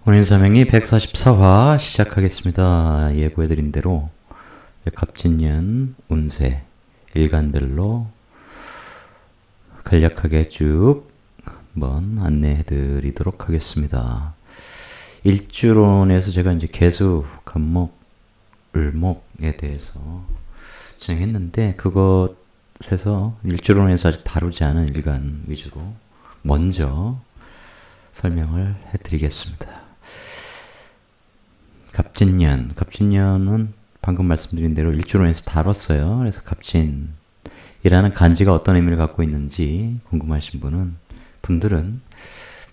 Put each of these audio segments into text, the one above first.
오늘 설명이 144화 시작하겠습니다. 예고해드린 대로 갑진년 운세 일간별로 간략하게 쭉 한번 안내해드리도록 하겠습니다. 일주론에서 제가 이제 개수, 간목, 을목에 대해서 진행했는데 그것에서 일주론에서 아직 다루지 않은 일간 위주로 먼저 설명을 해드리겠습니다. 갑진년은 방금 말씀드린 대로 일주론에서 다뤘어요. 그래서 갑진이라는 간지가 어떤 의미를 갖고 있는지 궁금하신 분들은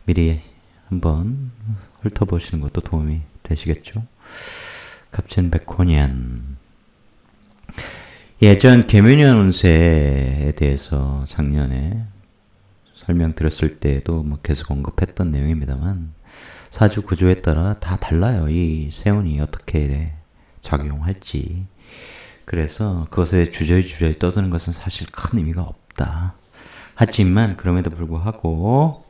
미리 한번 훑어보시는 것도 도움이 되시겠죠. 갑진백호년. 예전 개묘년 운세에 대해서 작년에 설명드렸을 때도 계속 언급했던 내용입니다만 사주 구조에 따라 다 달라요. 이 세운이 어떻게 작용할지. 그래서 그것에 주저리 떠드는 것은 사실 큰 의미가 없다. 하지만 그럼에도 불구하고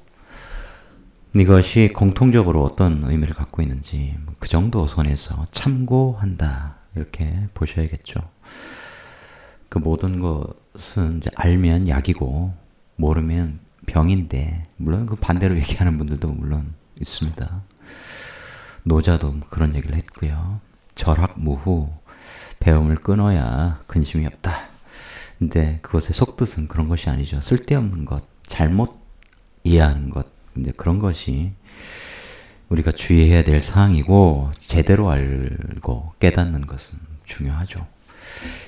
이것이 공통적으로 어떤 의미를 갖고 있는지 그 정도 선에서 참고한다. 이렇게 보셔야겠죠. 그 모든 것은 이제 알면 약이고 모르면 병인데, 물론 그 반대로 얘기하는 분들도 물론 있습니다. 노자도 그런 얘기를 했고요. 절학무후, 배움을 끊어야 근심이 없다. 근데 그것의 속뜻은 그런 것이 아니죠. 쓸데없는 것, 잘못 이해하는 것, 근데 그런 것이 우리가 주의해야 될 사항이고 제대로 알고 깨닫는 것은 중요하죠.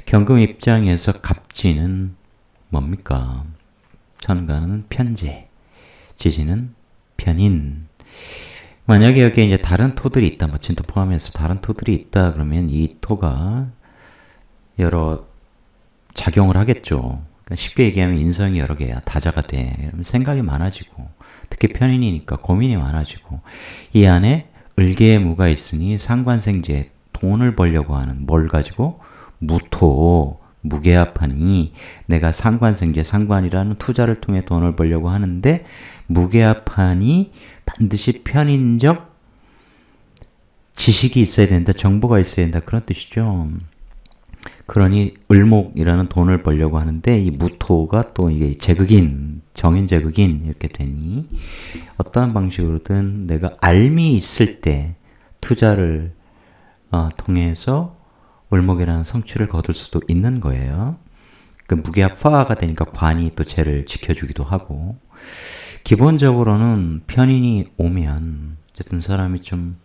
경금 입장에서 갑진은 뭡니까? 천간은 편재, 지지는 편인. 만약에 여기에 이제 다른 토들이 있다, 진토 포함해서 다른 토들이 있다, 그러면 이 토가 여러 작용을 하겠죠. 그러니까 쉽게 얘기하면 인성이 여러 개야. 다자가 돼. 그러면 생각이 많아지고, 특히 편인이니까 고민이 많아지고, 이 안에 을개의 무가 있으니 상관생재, 돈을 벌려고 하는, 뭘 가지고? 무토, 무계합하니 내가 상관생재, 상관이라는 투자를 통해 돈을 벌려고 하는데 무계합하니 반드시 편인적 지식이 있어야 된다, 정보가 있어야 된다, 그런 뜻이죠. 그러니 을목이라는 돈을 벌려고 하는데 이 무토가 또 이게 제극인, 정인제극인 이렇게 되니 어떠한 방식으로든 내가 알미 있을 때 투자를 통해서 을목이라는 성취를 거둘 수도 있는 거예요. 그 무게합화가 되니까 관이 또 쟤를 지켜주기도 하고, 기본적으로는 편인이 오면 어쨌든 사람이 좀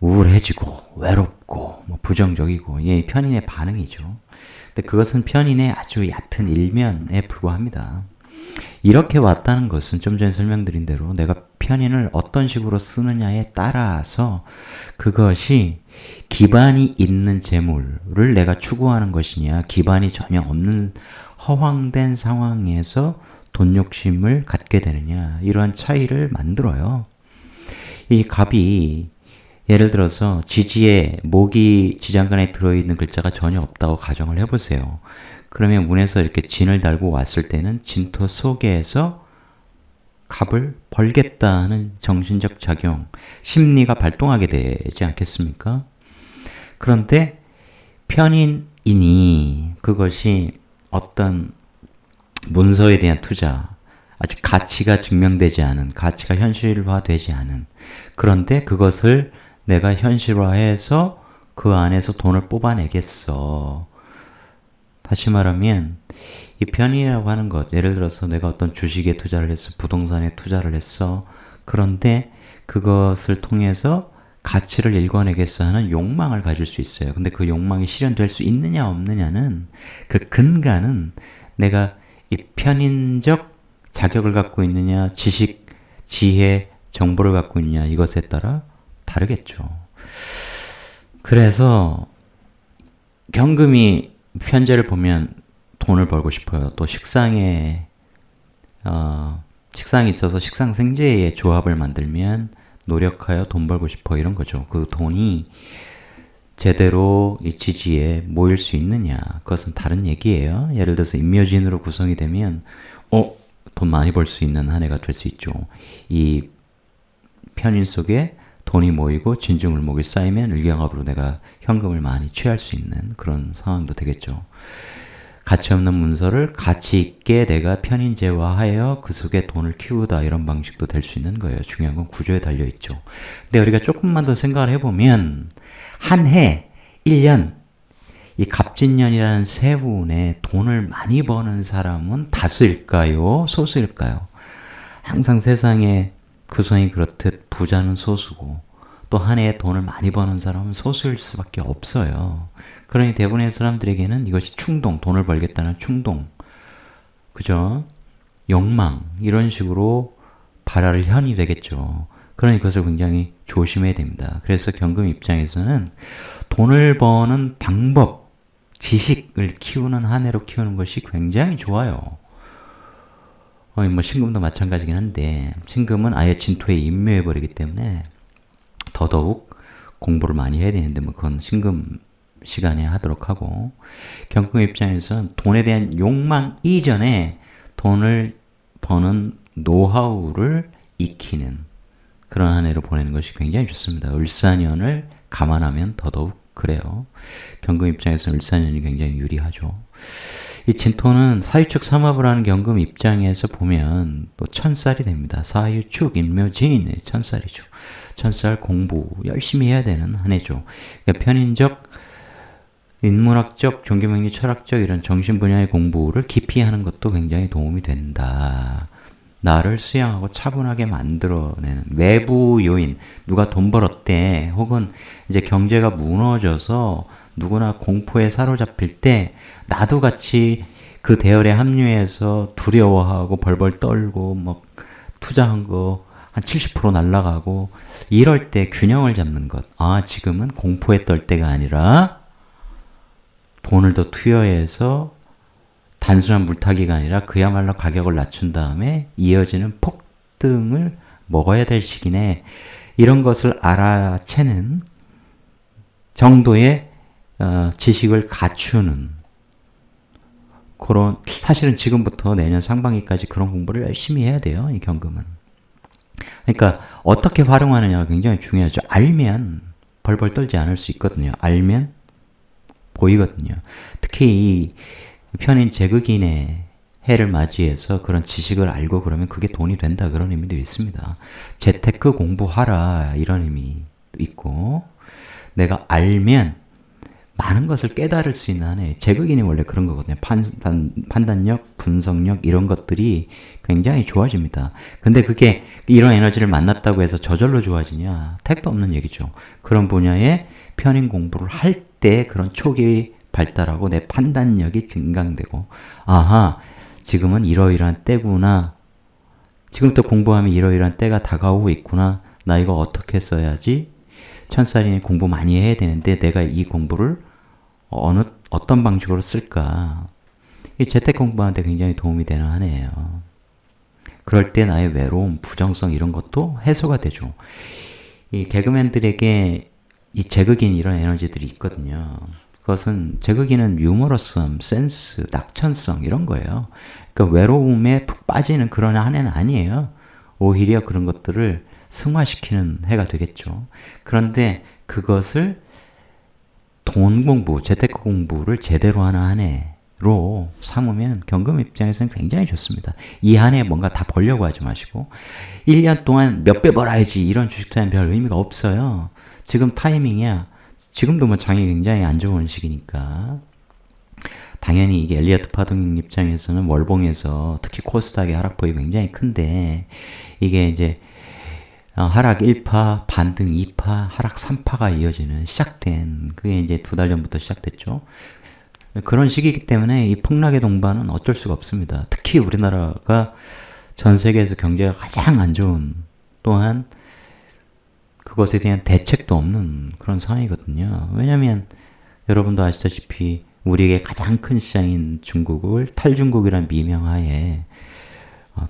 우울해지고 외롭고 부정적이고 이게 편인의 반응이죠. 근데 그것은 편인의 아주 얕은 일면에 불과합니다. 이렇게 왔다는 것은 좀 전에 설명드린 대로 내가 편인을 어떤 식으로 쓰느냐에 따라서 그것이 기반이 있는 재물을 내가 추구하는 것이냐, 기반이 전혀 없는 허황된 상황에서 돈 욕심을 갖게 되느냐, 이러한 차이를 만들어요. 이 갑이 예를 들어서 지지에 목이 지장간에 들어있는 글자가 전혀 없다고 가정을 해보세요. 그러면 문에서 이렇게 진을 달고 왔을 때는 진토 속에서 갑을 벌겠다는 정신적 작용, 심리가 발동하게 되지 않겠습니까? 그런데 편인이니 그것이 어떤 문서에 대한 투자, 아직 가치가 증명되지 않은, 가치가 현실화되지 않은, 그런데 그것을 내가 현실화해서 그 안에서 돈을 뽑아내겠어. 다시 말하면 이 편인이라고 하는 것, 예를 들어서 내가 어떤 주식에 투자를 했어, 부동산에 투자를 했어. 그런데 그것을 통해서 가치를 일궈내겠어 하는 욕망을 가질 수 있어요. 근데 그 욕망이 실현될 수 있느냐 없느냐는, 그 근간은 내가 이 편인적 자격을 갖고 있느냐, 지식, 지혜, 정보를 갖고 있느냐, 이것에 따라 다르겠죠. 그래서 경금이 편재를 보면 돈을 벌고 싶어요. 또 식상이 있어서 식상생재의 조합을 만들면 노력하여 돈 벌고 싶어, 이런 거죠. 그 돈이 제대로 이 지지에 모일 수 있느냐, 그것은 다른 얘기예요. 예를 들어서 임묘진으로 구성이 되면 돈 많이 벌 수 있는 한 해가 될 수 있죠. 이 현인 속에 돈이 모이고 진중을목이 쌓이면 일경합으로 내가 현금을 많이 취할 수 있는 그런 상황도 되겠죠. 가치 없는 문서를 가치 있게 내가 편인재화하여 그 속에 돈을 키우다 이런 방식도 될 수 있는 거예요. 중요한 건 구조에 달려있죠. 근데 우리가 조금만 더 생각을 해보면 한 해, 1년 이 갑진년이라는 세운에 돈을 많이 버는 사람은 다수일까요? 소수일까요? 항상 세상에 구성이 그렇듯 부자는 소수고 또 한 해에 돈을 많이 버는 사람은 소수일 수밖에 없어요. 그러니 대부분의 사람들에게는 이것이 충동, 돈을 벌겠다는 충동, 그죠? 욕망 이런 식으로 발화를 현이 되겠죠. 그러니 그것을 굉장히 조심해야 됩니다. 그래서 경금 입장에서는 돈을 버는 방법, 지식을 키우는 한 해로 키우는 것이 굉장히 좋아요. 뭐 신금도 마찬가지긴 한데 신금은 아예 진토에 임묘해버리기 때문에 더더욱 공부를 많이 해야 되는데 뭐 그건 신금 시간에 하도록 하고 경금 입장에서는 돈에 대한 욕망 이전에 돈을 버는 노하우를 익히는 그런 한 해로 보내는 것이 굉장히 좋습니다. 을사년을 감안하면 더더욱 그래요. 경금 입장에서는 을사년이 굉장히 유리하죠. 이 진토는 사유축 삼합을 하는 경금 입장에서 보면 또 천살이 됩니다. 사유축, 인묘진, 천살이죠. 천살 공부 열심히 해야 되는 한 해죠. 그러니까 편인적, 인문학적, 종교명리, 철학적 이런 정신 분야의 공부를 깊이 하는 것도 굉장히 도움이 된다. 나를 수양하고 차분하게 만들어내는 외부 요인, 누가 돈 벌었대, 혹은 이제 경제가 무너져서 누구나 공포에 사로잡힐 때 나도 같이 그 대열에 합류해서 두려워하고 벌벌 떨고 뭐 투자한 거 한 70% 날라가고 이럴 때 균형을 잡는 것. 아, 지금은 공포에 떨 때가 아니라 돈을 더 투여해서 단순한 물타기가 아니라 그야말로 가격을 낮춘 다음에 이어지는 폭등을 먹어야 될 시기네. 이런 것을 알아채는 정도의 지식을 갖추는 그런, 사실은 지금부터 내년 상반기까지 그런 공부를 열심히 해야 돼요. 이 경금은. 그러니까 어떻게 활용하느냐가 굉장히 중요하죠. 알면 벌벌 떨지 않을 수 있거든요. 알면 보이거든요. 특히 이 편인 제극인의 해를 맞이해서 그런 지식을 알고 그러면 그게 돈이 된다 그런 의미도 있습니다. 재테크 공부하라 이런 의미도 있고 내가 알면 많은 것을 깨달을 수 있는 한 해. 제극인이 원래 그런 거거든요. 판단력, 분석력 이런 것들이 굉장히 좋아집니다. 근데 그게 이런 에너지를 만났다고 해서 저절로 좋아지냐? 택도 없는 얘기죠. 그런 분야에 편인 공부를 할 때 그런 촉이 발달하고 내 판단력이 증강되고 아하, 지금은 이러이러한 때구나. 지금부터 공부하면 이러이러한 때가 다가오고 있구나. 나 이거 어떻게 써야지? 천살인이 공부 많이 해야 되는데 내가 이 공부를 어떤 방식으로 쓸까? 이 재택 공부하는데 굉장히 도움이 되는 한 해예요. 그럴 때 나의 외로움, 부정성 이런 것도 해소가 되죠. 이 개그맨들에게 이 제극인 이런 에너지들이 있거든요. 그것은 제극인은 유머러스함, 센스, 낙천성 이런 거예요. 그러니까 외로움에 푹 빠지는 그런 한 해는 아니에요. 오히려 그런 것들을 승화시키는 해가 되겠죠. 그런데 그것을 돈 공부, 재테크 공부를 제대로 하는 한 해로 삼으면 경금 입장에서는 굉장히 좋습니다. 이 한 해 뭔가 다 벌려고 하지 마시고 1년 동안 몇 배 벌어야지 이런 주식 투자는 별 의미가 없어요. 지금 타이밍이야. 지금도 뭐 장이 굉장히 안 좋은 시기니까 당연히 이게 엘리어트 파동 입장에서는 월봉에서 특히 코스닥의 하락폭이 굉장히 큰데 이게 이제 하락 1파, 반등 2파, 하락 3파가 이어지는 시작된 그게 이제 2달 전부터 시작됐죠. 그런 시기이기 때문에 이 폭락의 동반은 어쩔 수가 없습니다. 특히 우리나라가 전 세계에서 경제가 가장 안 좋은 또한 그것에 대한 대책도 없는 그런 상황이거든요. 왜냐하면 여러분도 아시다시피 우리에게 가장 큰 시장인 중국을 탈중국이라는 미명하에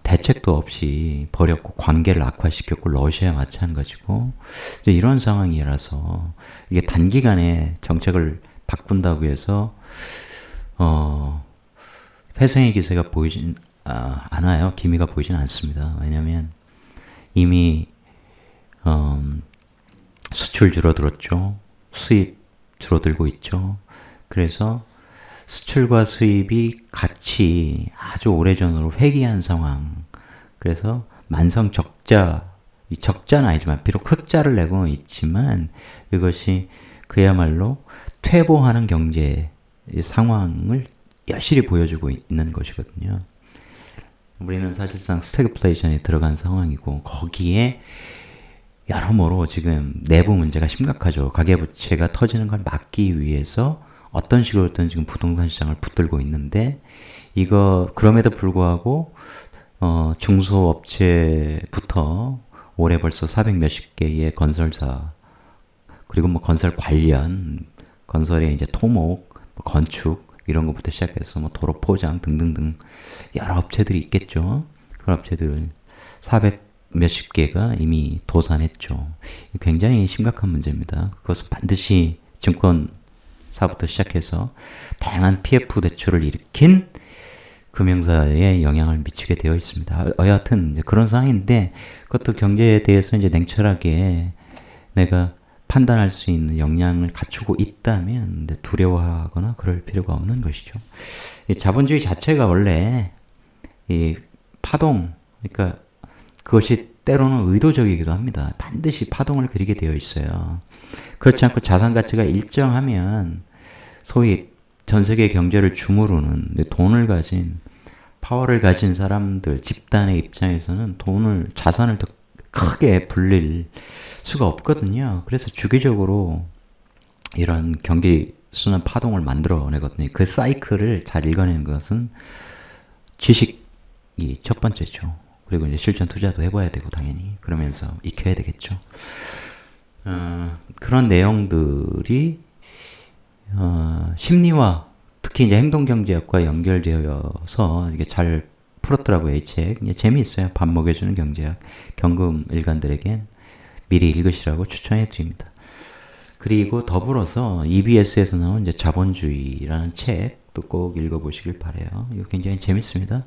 대책도 없이 버렸고 관계를 악화시켰고 러시아와 마찬가지고 이런 상황이라서 이게 단기간에 정책을 바꾼다고 해서 회생의 기세가 보이진 않아요. 기미가 보이진 않습니다. 왜냐하면 이미 수출 줄어들었죠. 수입 줄어들고 있죠. 그래서 수출과 수입이 같이 아주 오래전으로 회귀한 상황. 그래서 만성 적자, 이 적자는 아니지만 비록 흑자를 내고 있지만 이것이 그야말로 퇴보하는 경제 상황을 여실히 보여주고 있는 것이거든요. 우리는 사실상 스태그플레이션에 들어간 상황이고 거기에 여러모로 지금 내부 문제가 심각하죠. 가계부채가 터지는 걸 막기 위해서 어떤 식으로든 지금 부동산 시장을 붙들고 있는데 이거 그럼에도 불구하고 중소업체부터 올해 벌써 400 몇십 개의 건설사 그리고 뭐 건설 관련 건설의 이제 토목, 건축 이런 것부터 시작해서 뭐 도로 포장 등등등 여러 업체들이 있겠죠. 그런 업체들 400 몇십 개가 이미 도산했죠. 굉장히 심각한 문제입니다. 그것은 반드시 증권사부터 시작해서 다양한 PF 대출을 일으킨 금융사에 영향을 미치게 되어 있습니다. 여하튼 이제 그런 상황인데 그것도 경제에 대해서 이제 냉철하게 내가 판단할 수 있는 역량을 갖추고 있다면 두려워하거나 그럴 필요가 없는 것이죠. 이 자본주의 자체가 원래 이 파동, 그러니까 그것이 때로는 의도적이기도 합니다. 반드시 파동을 그리게 되어 있어요. 그렇지 않고 자산 가치가 일정하면 소위 전 세계 경제를 주무르는 돈을 가진 파워를 가진 사람들 집단의 입장에서는 자산을 더 크게 불릴 수가 없거든요. 그래서 주기적으로 이런 경기 순환 파동을 만들어내거든요. 그 사이클을 잘 읽어내는 것은 지식이 첫 번째죠. 그리고 이제 실전 투자도 해봐야 되고 당연히 그러면서 익혀야 되겠죠. 그런 내용들이 심리와 특히 이제 행동경제학과 연결되어서 이게 잘 풀었더라고요. 이 책. 재미있어요. 밥 먹여주는 경제학. 경금 일간들에겐 미리 읽으시라고 추천해 드립니다. 그리고 더불어서 EBS에서 나온 이제 자본주의라는 책도 꼭 읽어보시길 바래요. 이거 굉장히 재밌습니다.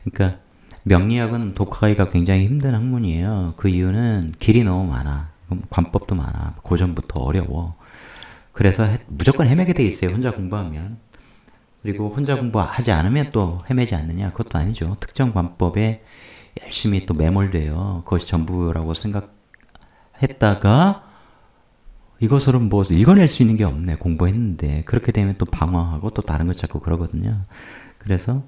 그러니까 명리학은 독학하기가 굉장히 힘든 학문이에요. 그 이유는 길이 너무 많아. 관법도 많아. 고전부터 어려워. 그래서 무조건 헤매게 돼 있어요. 혼자 공부하면. 그리고 혼자 공부하지 않으면 또 헤매지 않느냐? 그것도 아니죠. 특정 관법에 열심히 또 매몰돼요. 그것이 전부라고 생각했다가 이것으로는 뭐 읽어낼 수 있는 게 없네. 공부했는데. 그렇게 되면 또 방황하고 또 다른 것 찾고 그러거든요. 그래서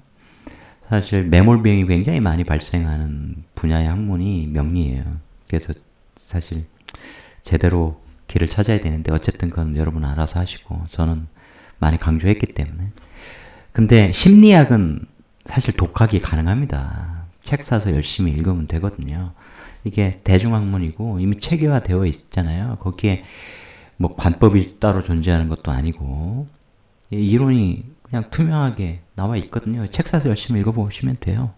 사실 매몰병이 굉장히 많이 발생하는 분야의 학문이 명리예요. 그래서 사실 제대로 길을 찾아야 되는데 어쨌든 그건 여러분 알아서 하시고 저는 많이 강조했기 때문에. 근데 심리학은 사실 독학이 가능합니다. 책 사서 열심히 읽으면 되거든요. 이게 대중학문이고 이미 체계화되어 있잖아요. 거기에 뭐 관법이 따로 존재하는 것도 아니고 이론이 그냥 투명하게 나와 있거든요. 책 사서 열심히 읽어보시면 돼요.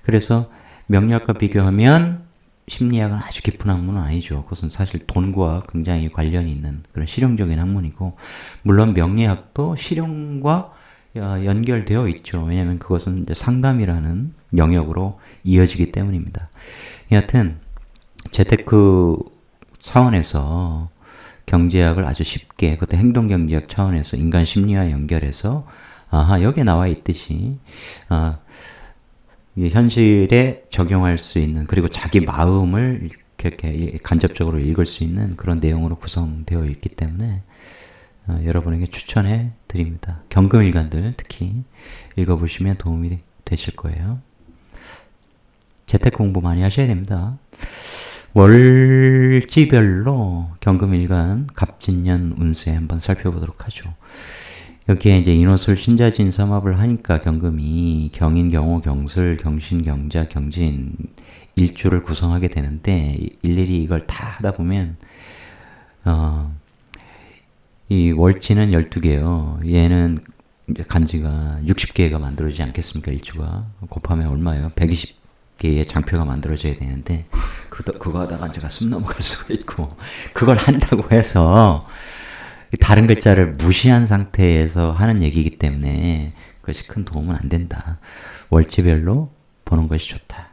그래서 명리학과 비교하면 심리학은 아주 깊은 학문은 아니죠. 그것은 사실 돈과 굉장히 관련이 있는 그런 실용적인 학문이고 물론 명리학도 실용과 연결되어 있죠. 왜냐하면 그것은 이제 상담이라는 영역으로 이어지기 때문입니다. 여하튼 재테크 차원에서 경제학을 아주 쉽게 그것도 행동경제학 차원에서 인간 심리와 연결해서 여기에 나와 있듯이 현실에 적용할 수 있는 그리고 자기 마음을 이렇게 간접적으로 읽을 수 있는 그런 내용으로 구성되어 있기 때문에 여러분에게 추천해 드립니다. 경금일간들 특히 읽어보시면 도움이 되실 거예요. 재테크 공부 많이 하셔야 됩니다. 월지별로 경금일간 갑진년 운세 한번 살펴보도록 하죠. 여기에 이제 인호술 신자진 삼합을 하니까 경금이 경인, 경호, 경술, 경신, 경자, 경진 일주를 구성하게 되는데 일일이 이걸 다 하다 보면 이 월지는 12개요. 얘는 간지가 60개가 만들어지지 않겠습니까? 일주가. 곱하면 얼마예요? 120개의 장표가 만들어져야 되는데 그거 하다가 제가 숨 넘어갈 수가 있고 그걸 한다고 해서 다른 글자를 무시한 상태에서 하는 얘기이기 때문에 그것이 큰 도움은 안 된다. 월지별로 보는 것이 좋다.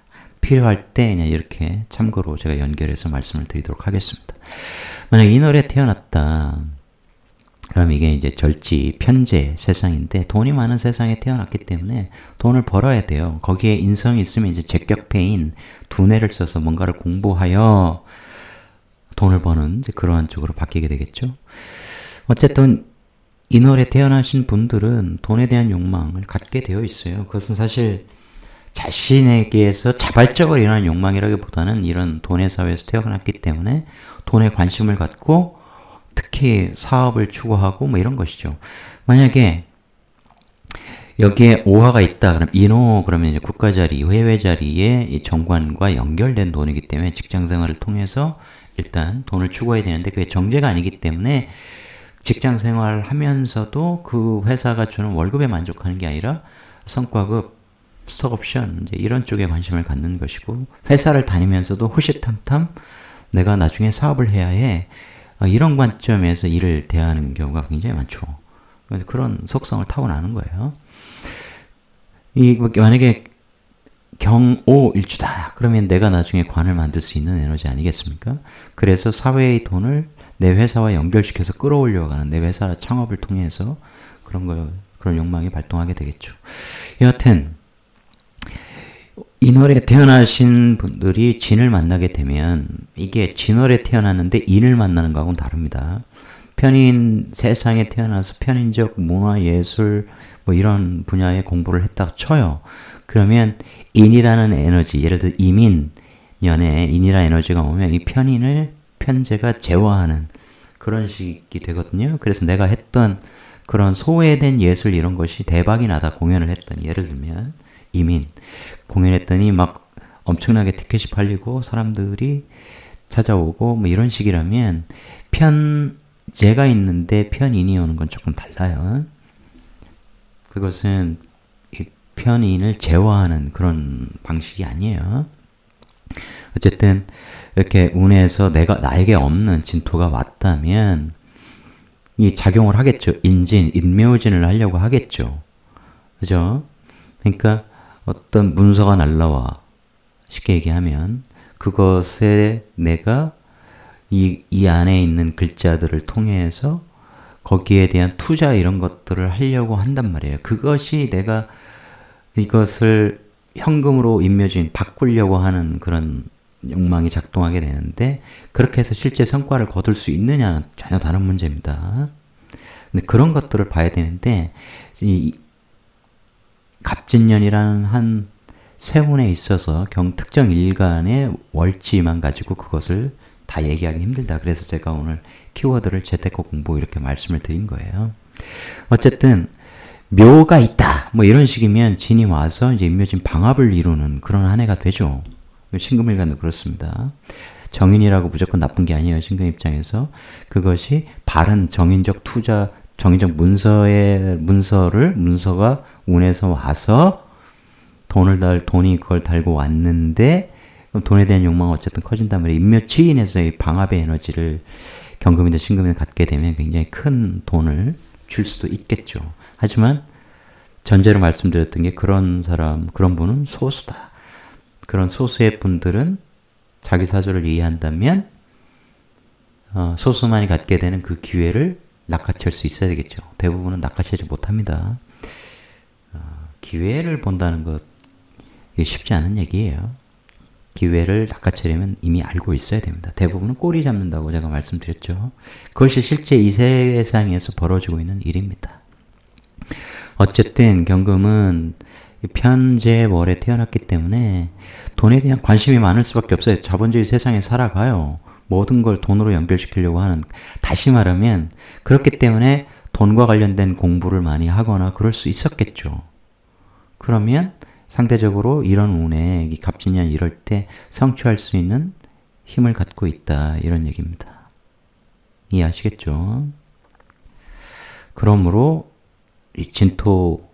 필요할 때 그냥 이렇게 참고로 제가 연결해서 말씀을 드리도록 하겠습니다. 만약 인월에 태어났다. 그럼 이게 이제 절지, 편재 세상인데 돈이 많은 세상에 태어났기 때문에 돈을 벌어야 돼요. 거기에 인성이 있으면 이제 제격패인 두뇌를 써서 뭔가를 공부하여 돈을 버는 이제 그러한 쪽으로 바뀌게 되겠죠. 어쨌든 인월에 태어나신 분들은 돈에 대한 욕망을 갖게 되어 있어요. 그것은 사실 자신에게서 자발적으로 일어나는 욕망이라기보다는 이런 돈의 사회에서 태어났기 때문에 돈에 관심을 갖고 특히 사업을 추구하고 뭐 이런 것이죠. 만약에 여기에 오화가 있다. 그럼 인호 그러면 이제 국가 자리, 해외 자리에 이 정관과 연결된 돈이기 때문에 직장 생활을 통해서 일단 돈을 추구해야 되는데 그게 정제가 아니기 때문에 직장 생활을 하면서도 그 회사가 주는 월급에 만족하는 게 아니라 성과급, 스톡옵션 이제 이런 쪽에 관심을 갖는 것이고 회사를 다니면서도 호시탐탐 내가 나중에 사업을 해야 해. 이런 관점에서 일을 대하는 경우가 굉장히 많죠. 그런 속성을 타고나는 거예요. 만약에 경오일주다. 그러면 내가 나중에 관을 만들 수 있는 에너지 아니겠습니까? 그래서 사회의 돈을 내 회사와 연결시켜서 끌어올려가는 내 회사 창업을 통해서 그런 욕망이 발동하게 되겠죠. 여하튼 인월에 태어나신 분들이 진을 만나게 되면 이게 진월에 태어났는데 인을 만나는 거하고는 다릅니다. 편인 세상에 태어나서 편인적 문화 예술 뭐 이런 분야의 공부를 했다고 쳐요. 그러면 인이라는 에너지, 예를 들어 이민년에 인이라는 에너지가 오면 이 편인을 편재가 제어하는 그런 식이 되거든요. 그래서 내가 했던 그런 소외된 예술 이런 것이 대박이 나다 공연을 했던 예를 들면 이민 공연했더니 막 엄청나게 티켓이 팔리고 사람들이 찾아오고 뭐 이런 식이라면 편재가 있는데 편인이 오는 건 조금 달라요. 그것은 편인을 제어하는 그런 방식이 아니에요. 어쨌든 이렇게 운에서 나에게 없는 진토가 왔다면 이 작용을 하겠죠. 인묘진을 하려고 하겠죠. 그죠? 그러니까 어떤 문서가 날라와 쉽게 얘기하면 그것에 내가 이 안에 있는 글자들을 통해서 거기에 대한 투자 이런 것들을 하려고 한단 말이에요. 그것이 내가 이것을 현금으로 인묘진 바꾸려고 하는 그런 욕망이 작동하게 되는데 그렇게 해서 실제 성과를 거둘 수 있느냐는 전혀 다른 문제입니다. 근데 그런 것들을 봐야 되는데 이 갑진년이라는 한 세운에 있어서 특정 일간의 월지만 가지고 그것을 다 얘기하기 힘들다. 그래서 제가 오늘 키워드를 재테크 공부 이렇게 말씀을 드린 거예요. 어쨌든 묘가 있다. 뭐 이런 식이면 진이 와서 이제 인묘진 방합을 이루는 그런 한 해가 되죠. 신금일간도 그렇습니다. 정인이라고 무조건 나쁜 게 아니에요. 신금 입장에서. 그것이 바른 정인적 투자, 정인적 문서가 운에서 와서 돈이 그걸 달고 왔는데 그럼 돈에 대한 욕망은 어쨌든 커진단 말이에요. 인묘치인에서 이 방합의 에너지를 경금이나 신금이나 갖게 되면 굉장히 큰 돈을 줄 수도 있겠죠. 하지만 전제로 말씀드렸던 게 그런 분은 소수다. 그런 소수의 분들은 자기 사주를 이해한다면 소수만이 갖게 되는 그 기회를 낚아챌 수 있어야 되겠죠. 대부분은 낚아채지 못합니다. 기회를 본다는 것 쉽지 않은 얘기예요. 기회를 낚아채려면 이미 알고 있어야 됩니다. 대부분은 꼬리 잡는다고 제가 말씀드렸죠. 그것이 실제 이 세상에서 벌어지고 있는 일입니다. 어쨌든 경금은 편재월에 태어났기 때문에 돈에 대한 관심이 많을 수밖에 없어요. 자본주의 세상에 살아가요. 모든 걸 돈으로 연결시키려고 하는, 다시 말하면 그렇기 때문에 돈과 관련된 공부를 많이 하거나 그럴 수 있었겠죠. 그러면 상대적으로 이런 운에 이 갑진년 이럴 때 성취할 수 있는 힘을 갖고 있다, 이런 얘기입니다. 이해하시겠죠? 그러므로 이 진토,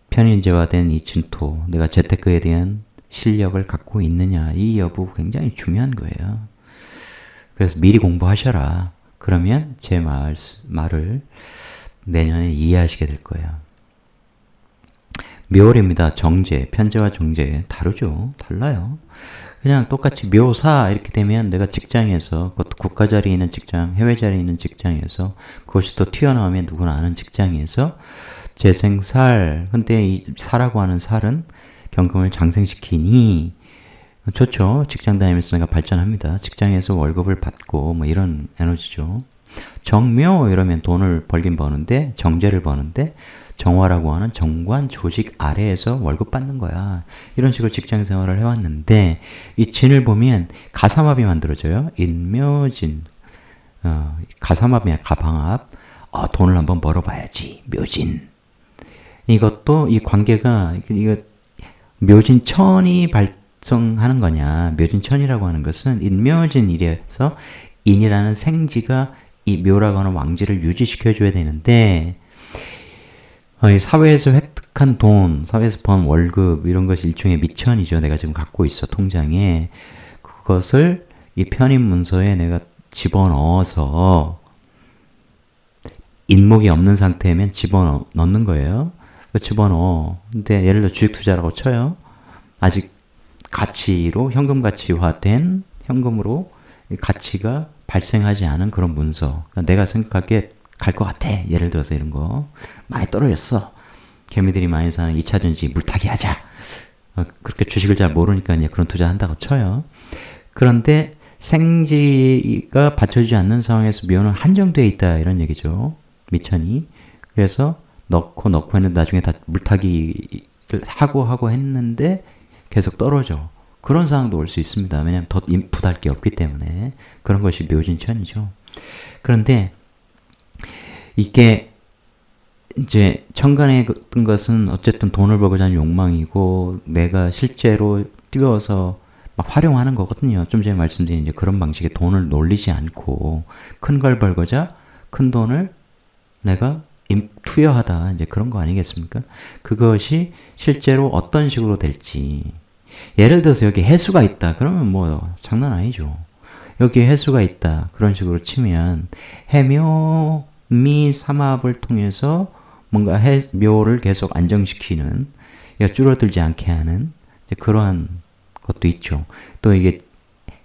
편인재화된 이 진토, 내가 재테크에 대한 실력을 갖고 있느냐, 이 여부 굉장히 중요한 거예요. 그래서 미리 공부하셔라. 그러면 제 말을 내년에 이해하시게 될 거예요. 묘월입니다. 정제, 편제와 정제 다르죠. 달라요. 그냥 똑같이 묘사 이렇게 되면 내가 직장에서, 그것도 국가 자리에 있는 직장, 해외 자리에 있는 직장에서, 그것이 또 튀어나오면 누구나 아는 직장에서 재생살, 근데 이 사라고 하는 살은 경금을 장생시키니 좋죠. 직장 다니면서 내가 발전합니다. 직장에서 월급을 받고 뭐 이런 에너지죠. 정묘 이러면 돈을 벌긴 버는데, 정제를 버는데, 정화라고 하는 정관 조직 아래에서 월급 받는 거야. 이런 식으로 직장 생활을 해왔는데, 이 진을 보면 가삼합이 만들어져요. 인묘진. 가삼합이나 가방합. 돈을 한번 벌어봐야지. 묘진. 이것도 이 관계가, 이거 묘진천이 발성하는 거냐. 묘진천이라고 하는 것은 인묘진이래서 인이라는 생지가 이 묘라고 하는 왕지를 유지시켜줘야 되는데, 사회에서 획득한 돈, 사회에서 번 월급 이런 것이 일종의 미천이죠. 내가 지금 갖고 있어, 통장에. 그것을 이 편입 문서에 내가 집어넣어서 인목이 없는 상태면 집어넣는 거예요. 집어넣어. 근데 예를 들어 주식투자라고 쳐요. 아직 가치로, 현금 가치화된 현금으로 가치가 발생하지 않은 그런 문서. 그러니까 내가 생각하기에 갈 것 같아. 예를 들어서 이런 거. 많이 떨어졌어. 개미들이 많이 사는 2차전지 물타기 하자. 그렇게 주식을 잘 모르니까 이제 그런 투자한다고 쳐요. 그런데 생지가 받쳐주지 않는 상황에서 묘는 한정되어 있다. 이런 얘기죠. 미천이. 그래서 넣고 했는데 나중에 다 물타기를 하고 했는데 계속 떨어져. 그런 상황도 올 수 있습니다. 왜냐하면 더 인풋할 게 없기 때문에. 그런 것이 묘진천이죠. 그런데 이게 이제 천간에 뜬 것은 어쨌든 돈을 벌고자 하는 욕망이고, 내가 실제로 뛰어서 막 활용하는 거거든요. 좀 전에 말씀드린 이제 그런 방식의 돈을 놀리지 않고 큰 걸 벌고자 큰 돈을 내가 투여하다, 이제 그런 거 아니겠습니까? 그것이 실제로 어떤 식으로 될지. 예를 들어서 여기 해수가 있다. 그러면 뭐 장난 아니죠. 여기 해수가 있다. 그런 식으로 치면 해묘 미 삼합을 통해서 뭔가 묘를 계속 안정시키는, 줄어들지 않게 하는 그러한 것도 있죠. 또 이게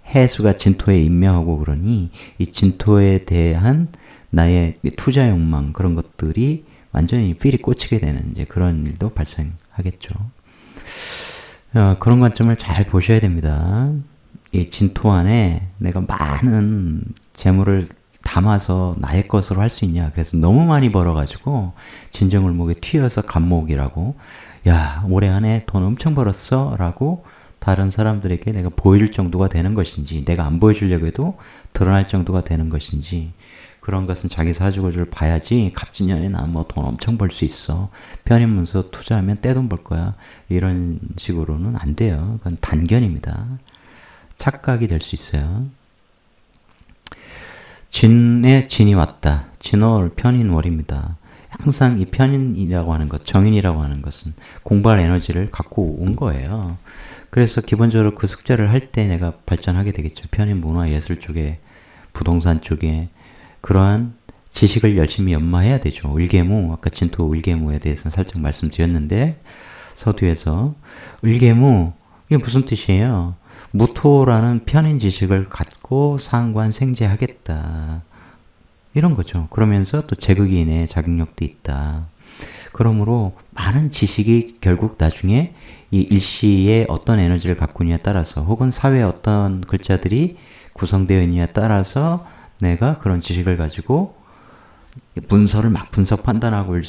해수가 진토에 임명하고 그러니 이 진토에 대한 나의 투자 욕망, 그런 것들이 완전히 필이 꽂히게 되는 이제 그런 일도 발생하겠죠. 그런 관점을 잘 보셔야 됩니다. 이 진토 안에 내가 많은 재물을 담아서 나의 것으로 할 수 있냐. 그래서 너무 많이 벌어가지고 진정을목에 튀어서 간목이라고, 야, 올해 안에 돈 엄청 벌었어 라고 다른 사람들에게 내가 보일 정도가 되는 것인지, 내가 안 보여주려고 해도 드러날 정도가 되는 것인지, 그런 것은 자기 사주구조를 봐야지. 갑진년에 나 뭐 돈 엄청 벌 수 있어, 편입문서 투자하면 떼돈 벌 거야, 이런 식으로는 안 돼요. 그건 단견입니다. 착각이 될 수 있어요. 진에 진이 왔다. 진월 편인월입니다. 항상 이 편인이라고 하는 것, 정인이라고 하는 것은 공부할 에너지를 갖고 온 거예요. 그래서 기본적으로 그 숙제를 할 때 내가 발전하게 되겠죠. 편인 문화 예술 쪽에, 부동산 쪽에 그러한 지식을 열심히 연마해야 되죠. 을계무, 아까 진토 을계무에 대해서는 살짝 말씀드렸는데, 서두에서 을계무, 이게 무슨 뜻이에요? 무토라는 편인 지식을 갖고 상관 생재하겠다. 이런 거죠. 그러면서 또 제극인의 자격력도 있다. 그러므로 많은 지식이 결국 나중에 이 일시에 어떤 에너지를 갖고 있느냐에 따라서, 혹은 사회에 어떤 글자들이 구성되어 있느냐에 따라서 내가 그런 지식을 가지고 문서를 막 분석, 판단하고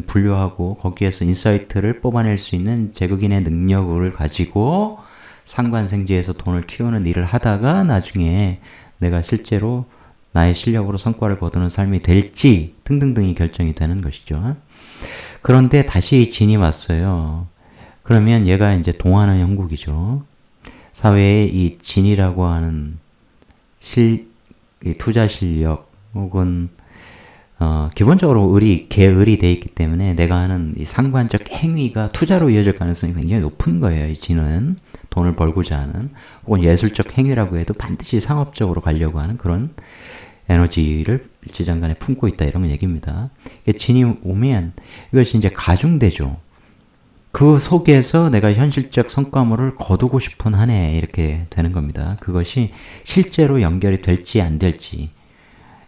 분류하고 거기에서 인사이트를 뽑아낼 수 있는 제극인의 능력을 가지고 상관생지에서 돈을 키우는 일을 하다가 나중에 내가 실제로 나의 실력으로 성과를 거두는 삶이 될지 등등등이 결정이 되는 것이죠. 그런데 다시 진이 왔어요. 그러면 얘가 이제 동하는 형국이죠. 사회에 이 진이라고 하는 이 투자 실력, 혹은 기본적으로 개을이 돼 있기 때문에 내가 하는 이 상관적 행위가 투자로 이어질 가능성이 굉장히 높은 거예요. 이 진은 돈을 벌고자 하는, 혹은 예술적 행위라고 해도 반드시 상업적으로 가려고 하는 그런 에너지를 일지장간에 품고 있다, 이런 얘기입니다. 진이 오면 이것이 이제 가중되죠. 그 속에서 내가 현실적 성과물을 거두고 싶은 한 해 이렇게 되는 겁니다. 그것이 실제로 연결이 될지 안 될지,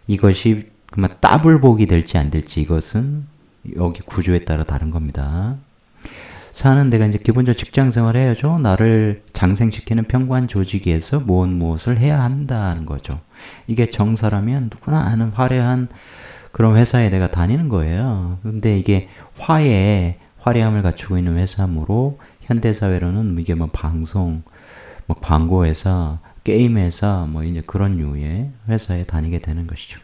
이것이 그만 따블복이 될지 안 될지, 이것은 여기 구조에 따라 다른 겁니다. 사는 내가 이제 기본적으로 직장 생활을 해야죠. 나를 장생시키는 평관 조직에서 무엇을 해야 한다는 거죠. 이게 정사라면 누구나 아는 화려한 그런 회사에 내가 다니는 거예요. 근데 이게 화려함을 갖추고 있는 회사므로 현대사회로는 이게 뭐 방송, 뭐 광고회사, 게임회사, 뭐 이제 그런 류의 회사에 다니게 되는 것이죠.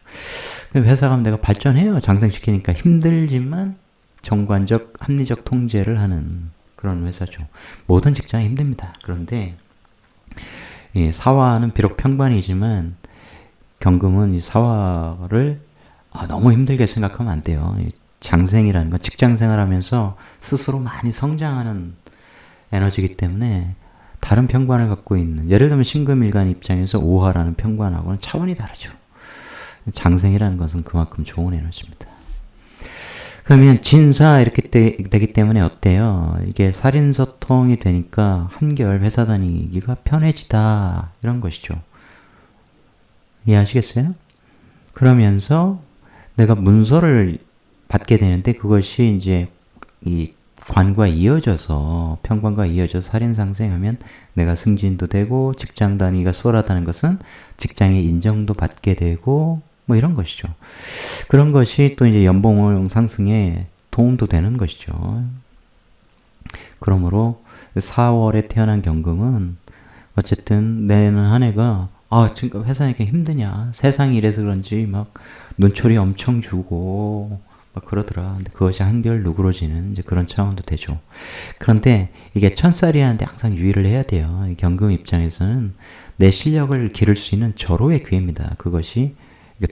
회사 가면 내가 발전해요. 장생시키니까 힘들지만 정관적, 합리적 통제를 하는 그런 회사죠. 모든 직장이 힘듭니다. 그런데 사화는 비록 평관이지만 경금은 이 사화를 너무 힘들게 생각하면 안 돼요. 장생이라는 건 직장 생활하면서 스스로 많이 성장하는 에너지이기 때문에 다른 평관을 갖고 있는, 예를 들면 신금일간 입장에서 오화라는 평관하고는 차원이 다르죠. 장생이라는 것은 그만큼 좋은 에너지입니다. 그러면 진사 이렇게 되기 때문에 어때요? 이게 살인소통이 되니까 한결 회사 다니기가 편해지다, 이런 것이죠. 이해하시겠어요? 그러면서 내가 문서를 받게 되는데 그것이 이제 이 관과 이어져서, 평관과 이어져서 살인상생하면 내가 승진도 되고 직장 단위가 수월하다는 것은 직장의 인정도 받게 되고 뭐 이런 것이죠. 그런 것이 또 이제 연봉 상승에 도움도 되는 것이죠. 그러므로 4월에 태어난 경금은 어쨌든 내년 한 해가 지금 회사니까 힘드냐, 세상이 이래서 그런지 막 눈초리 엄청 주고 막 그러더라. 근데 그것이 한결 누그러지는 이제 그런 차원도 되죠. 그런데 이게 천살이라는데 항상 유의를 해야 돼요. 이 경금 입장에서는 내 실력을 기를 수 있는 절호의 기회입니다. 그것이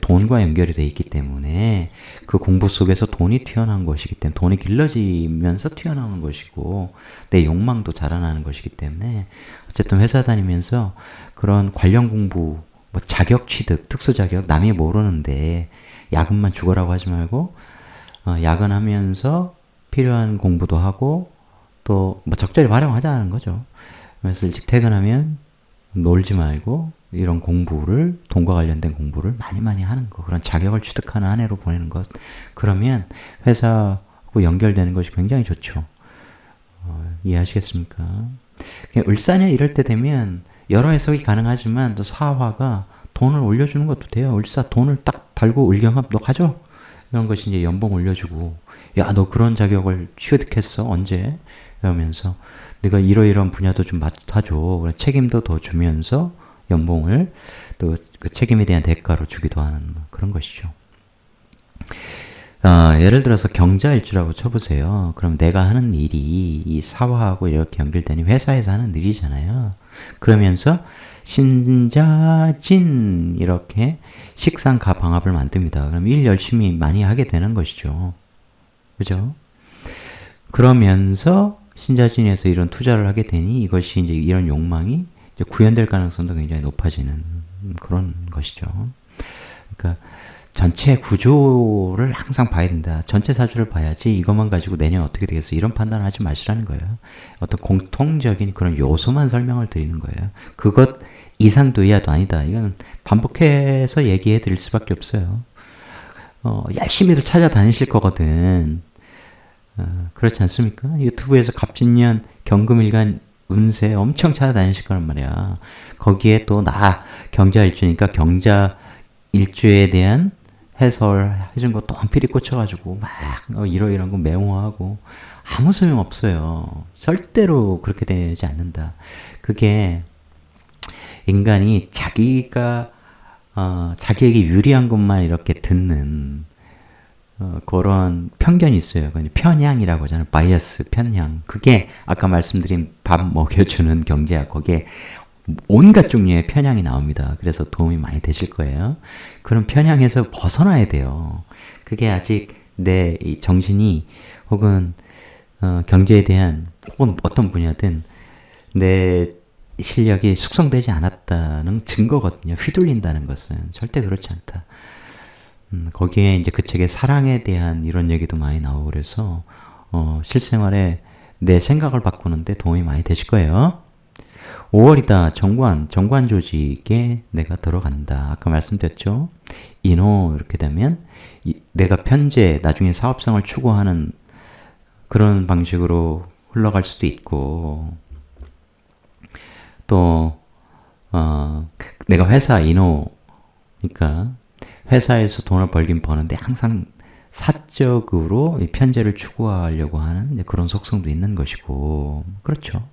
돈과 연결이 되어 있기 때문에, 그 공부 속에서 돈이 튀어나온 것이기 때문에, 돈이 길러지면서 튀어나오는 것이고 내 욕망도 자라나는 것이기 때문에, 어쨌든 회사 다니면서 그런 관련 공부, 뭐 자격 취득, 특수 자격 남이 모르는데 야근만 죽어라고 하지 말고 야근하면서 필요한 공부도 하고 또 뭐 적절히 활용하자는 거죠. 그래서 일찍 퇴근하면 놀지 말고 이런 공부를, 돈과 관련된 공부를 많이 하는 거, 그런 자격을 취득하는 한 해로 보내는 것, 그러면 회사하고 연결되는 것이 굉장히 좋죠. 이해하시겠습니까? 을사냐 이럴 때 되면 여러 해석이 가능하지만 또 사화가 돈을 올려주는 것도 돼요. 을사 돈을 딱 달고 을경합 너 가져, 이런 것이 이제 연봉 올려주고, 야 너 그런 자격을 취득했어 언제? 이러면서 내가 이러이러한 분야도 좀 맡아줘, 책임도 더 주면서 연봉을 또 그 책임에 대한 대가로 주기도 하는 그런 것이죠. 예를 들어서 경자일주라고 쳐보세요. 그럼 내가 하는 일이 이 사화하고 이렇게 연결되니 회사에서 하는 일이잖아요. 그러면서 신자진 이렇게 식상가 방합을 만듭니다. 그럼 일 열심히 많이 하게 되는 것이죠. 그죠? 그러면서 신자진에서 이런 투자를 하게 되니 이것이 이제 이런 욕망이 이제 구현될 가능성도 굉장히 높아지는 그런 것이죠. 그러니까 전체 구조를 항상 봐야 된다. 전체 사주를 봐야지 이것만 가지고 내년 어떻게 되겠어, 이런 판단을 하지 마시라는 거예요. 어떤 공통적인 그런 요소만 설명을 드리는 거예요. 그것 이상도 이하도 아니다. 이건 반복해서 얘기해 드릴 수밖에 없어요. 열심히들 찾아다니실 거거든. 그렇지 않습니까? 유튜브에서 갑진년, 경금일간 운세 엄청 찾아다니실 거란 말이야. 거기에 또 나 경자일주니까 경자일주에 대한 해설 해준 거 또 한필히 꽂혀가지고 막 이러이러한 거 메모하고 아무 소용 없어요. 절대로 그렇게 되지 않는다. 그게 인간이 자기가 자기에게 유리한 것만 이렇게 듣는 그런 편견이 있어요. 편향이라고 하잖아요. 바이어스, 편향. 그게 아까 말씀드린 밥 먹여주는 경제학, 거기에 온갖 종류의 편향이 나옵니다. 그래서 도움이 많이 되실 거예요. 그런 편향에서 벗어나야 돼요. 그게 아직 내 이 정신이 혹은 경제에 대한 혹은 어떤 분야든 내 실력이 숙성되지 않았다는 증거거든요. 휘둘린다는 것은 절대 그렇지 않다. 거기에 이제 그 책에 사랑에 대한 이런 얘기도 많이 나오고 그래서 실생활에 내 생각을 바꾸는데 도움이 많이 되실 거예요. 5월이다. 정관 조직에 내가 들어간다. 아까 말씀드렸죠. 인호 이렇게 되면 내가 편제, 나중에 사업성을 추구하는 그런 방식으로 흘러갈 수도 있고, 또 내가 회사 인호, 그러니까 회사에서 돈을 벌긴 버는데 항상 사적으로 편제를 추구하려고 하는 그런 속성도 있는 것이고, 그렇죠.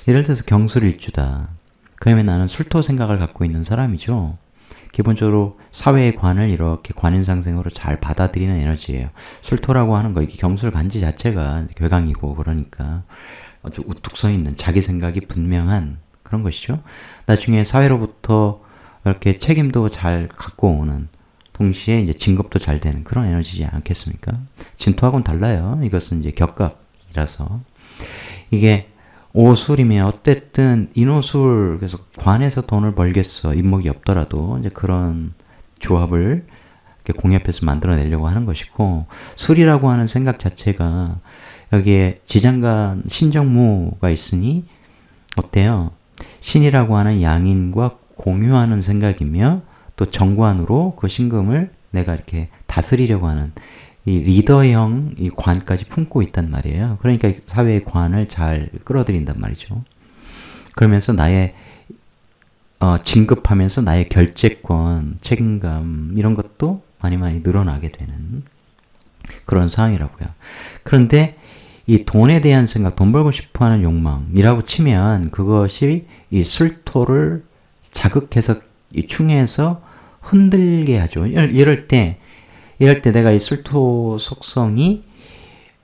예를 들어서 경술일주다. 그러면 나는 술토 생각을 갖고 있는 사람이죠. 기본적으로 사회의 관을 이렇게 관인상생으로 잘 받아들이는 에너지예요. 술토라고 하는 거, 이게 경술 간지 자체가 괴강이고, 그러니까 아주 우뚝 서 있는 자기 생각이 분명한 그런 것이죠. 나중에 사회로부터 이렇게 책임도 잘 갖고 오는, 동시에 이제 진급도 잘 되는 그런 에너지지 않겠습니까? 진토하고는 달라요. 이것은 이제 격각이라서. 이게 오술이면 어쨌든 인오술, 그래서 관에서 돈을 벌겠어. 인목이 없더라도 이제 그런 조합을 이렇게 공협해서 만들어내려고 하는 것이고, 술이라고 하는 생각 자체가 여기에 지장간 신정무가 있으니 어때요? 신이라고 하는 양인과 공유하는 생각이며, 또 정관으로 그 신금을 내가 이렇게 다스리려고 하는 이 리더형 이 관까지 품고 있단 말이에요. 그러니까 사회의 관을 잘 끌어들인단 말이죠. 그러면서 나의 진급하면서 나의 결재권, 책임감 이런 것도 많이 늘어나게 되는 그런 상황이라고요. 그런데 이 돈에 대한 생각, 돈 벌고 싶어하는 욕망이라고 치면 그것이 이 술토를 자극해서 이 충해서 흔들게 하죠. 이럴 때 내가 이 술토 속성이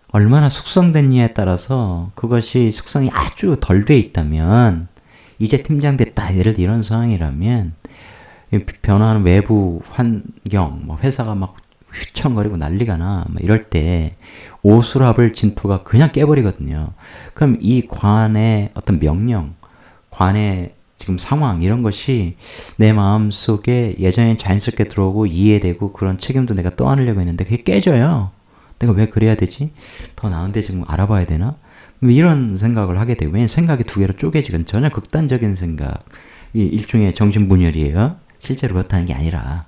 얼마나 숙성됐냐에 따라서 그것이 숙성이 아주 덜 돼 있다면, 이제 팀장 됐다, 예를 들어 이런 상황이라면 변화하는 외부 환경, 뭐 회사가 막 휘청거리고 난리가 나, 뭐 이럴 때 오수랍을 진토가 그냥 깨버리거든요. 그럼 이 관의 어떤 명령, 관의 지금 상황 이런 것이 내 마음속에 예전에 자연스럽게 들어오고 이해되고 그런 책임도 내가 떠안으려고 했는데 그게 깨져요. 내가 왜 그래야 되지? 더 나은데 지금 알아봐야 되나? 이런 생각을 하게 되고, 왜냐면 생각이 두 개로 쪼개지건 전혀 극단적인 생각, 이 일종의 정신분열이에요. 실제로 그렇다는 게 아니라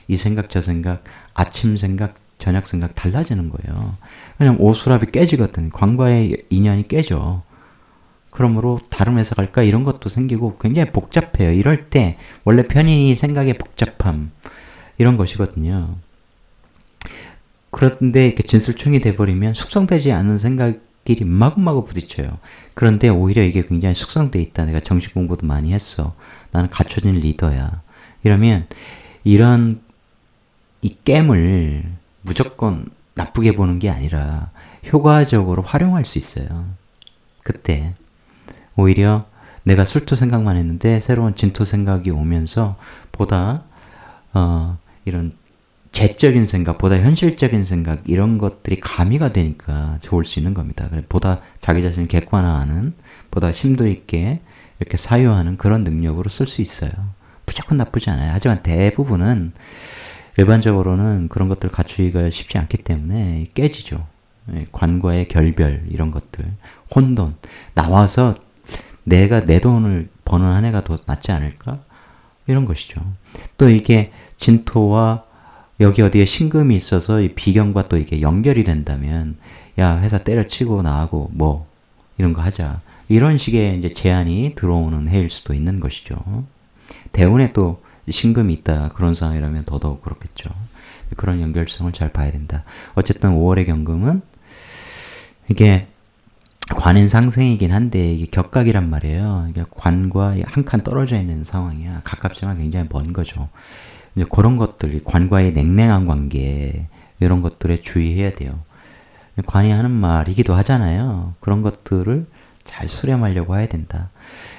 이 생각 저 생각, 아침 생각 저녁 생각 달라지는 거예요. 왜냐면 오수랍이 깨지거든. 관과의 인연이 깨져. 그러므로 다른 회사 갈까? 이런 것도 생기고 굉장히 복잡해요. 이럴 때 원래 편인이 생각의 복잡함 이런 것이거든요. 그런데 이렇게 진술충이 돼버리면 숙성되지 않은 생각끼리 마구마구 부딪혀요. 그런데 오히려 이게 굉장히 숙성돼 있다. 내가 정식 공부도 많이 했어. 나는 갖춰진 리더야. 이러면 이런 이 깸을 무조건 나쁘게 보는 게 아니라 효과적으로 활용할 수 있어요. 그때 오히려 내가 술토 생각만 했는데 새로운 진토 생각이 오면서 보다 이런 재적인 생각, 보다 현실적인 생각 이런 것들이 가미가 되니까 좋을 수 있는 겁니다. 보다 자기 자신을 객관화하는, 보다 심도 있게 이렇게 사유하는 그런 능력으로 쓸 수 있어요. 무조건 나쁘지 않아요. 하지만 대부분은 일반적으로는 그런 것들 갖추기가 쉽지 않기 때문에 깨지죠. 관과의 결별 이런 것들, 혼돈, 나와서 내가 내 돈을 버는 한 해가 더 낫지 않을까? 이런 것이죠. 또 이게 진토와 여기 어디에 신금이 있어서 이 비경과 또 이게 연결이 된다면, 야, 회사 때려치고 나하고 뭐 이런 거 하자. 이런 식의 이제 제안이 들어오는 해일 수도 있는 것이죠. 대운에 또 신금이 있다 그런 상황이라면 더더욱 그렇겠죠. 그런 연결성을 잘 봐야 된다. 어쨌든 5월의 경금은 이게 관인 상생이긴 한데 이게 격각이란 말이에요. 이게 관과 한 칸 떨어져 있는 상황이야. 가깝지만 굉장히 먼 거죠. 이제 그런 것들, 관과의 냉랭한 관계 이런 것들에 주의해야 돼요. 관이 하는 말이기도 하잖아요. 그런 것들을 잘 수렴하려고 해야 된다.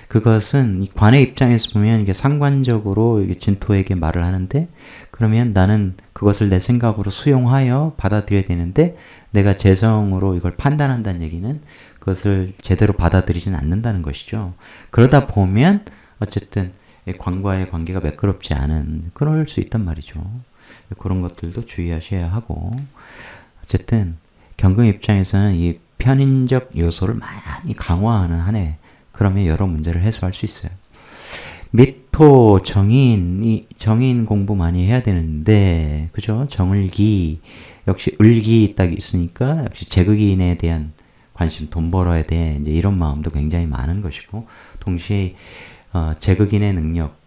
그것은 이 관의 입장에서 보면 이게 상관적으로 이게 진토에게 말을 하는데, 그러면 나는 그것을 내 생각으로 수용하여 받아들여야 되는데, 내가 재성으로 이걸 판단한다는 얘기는 그것을 제대로 받아들이지는 않는다는 것이죠. 그러다 보면 어쨌든 관과의 관계가 매끄럽지 않은, 그럴 수 있단 말이죠. 그런 것들도 주의하셔야 하고, 어쨌든 경금 입장에서는 이 편인적 요소를 많이 강화하는 한 해. 그러면 여러 문제를 해소할 수 있어요. 미토 정인 공부 많이 해야 되는데, 그죠? 정을기, 역시 을기 딱 있으니까, 역시 제극인에 대한 관심, 돈 벌어야 돼. 이제 이런 마음도 굉장히 많은 것이고, 동시에, 제극인의 능력.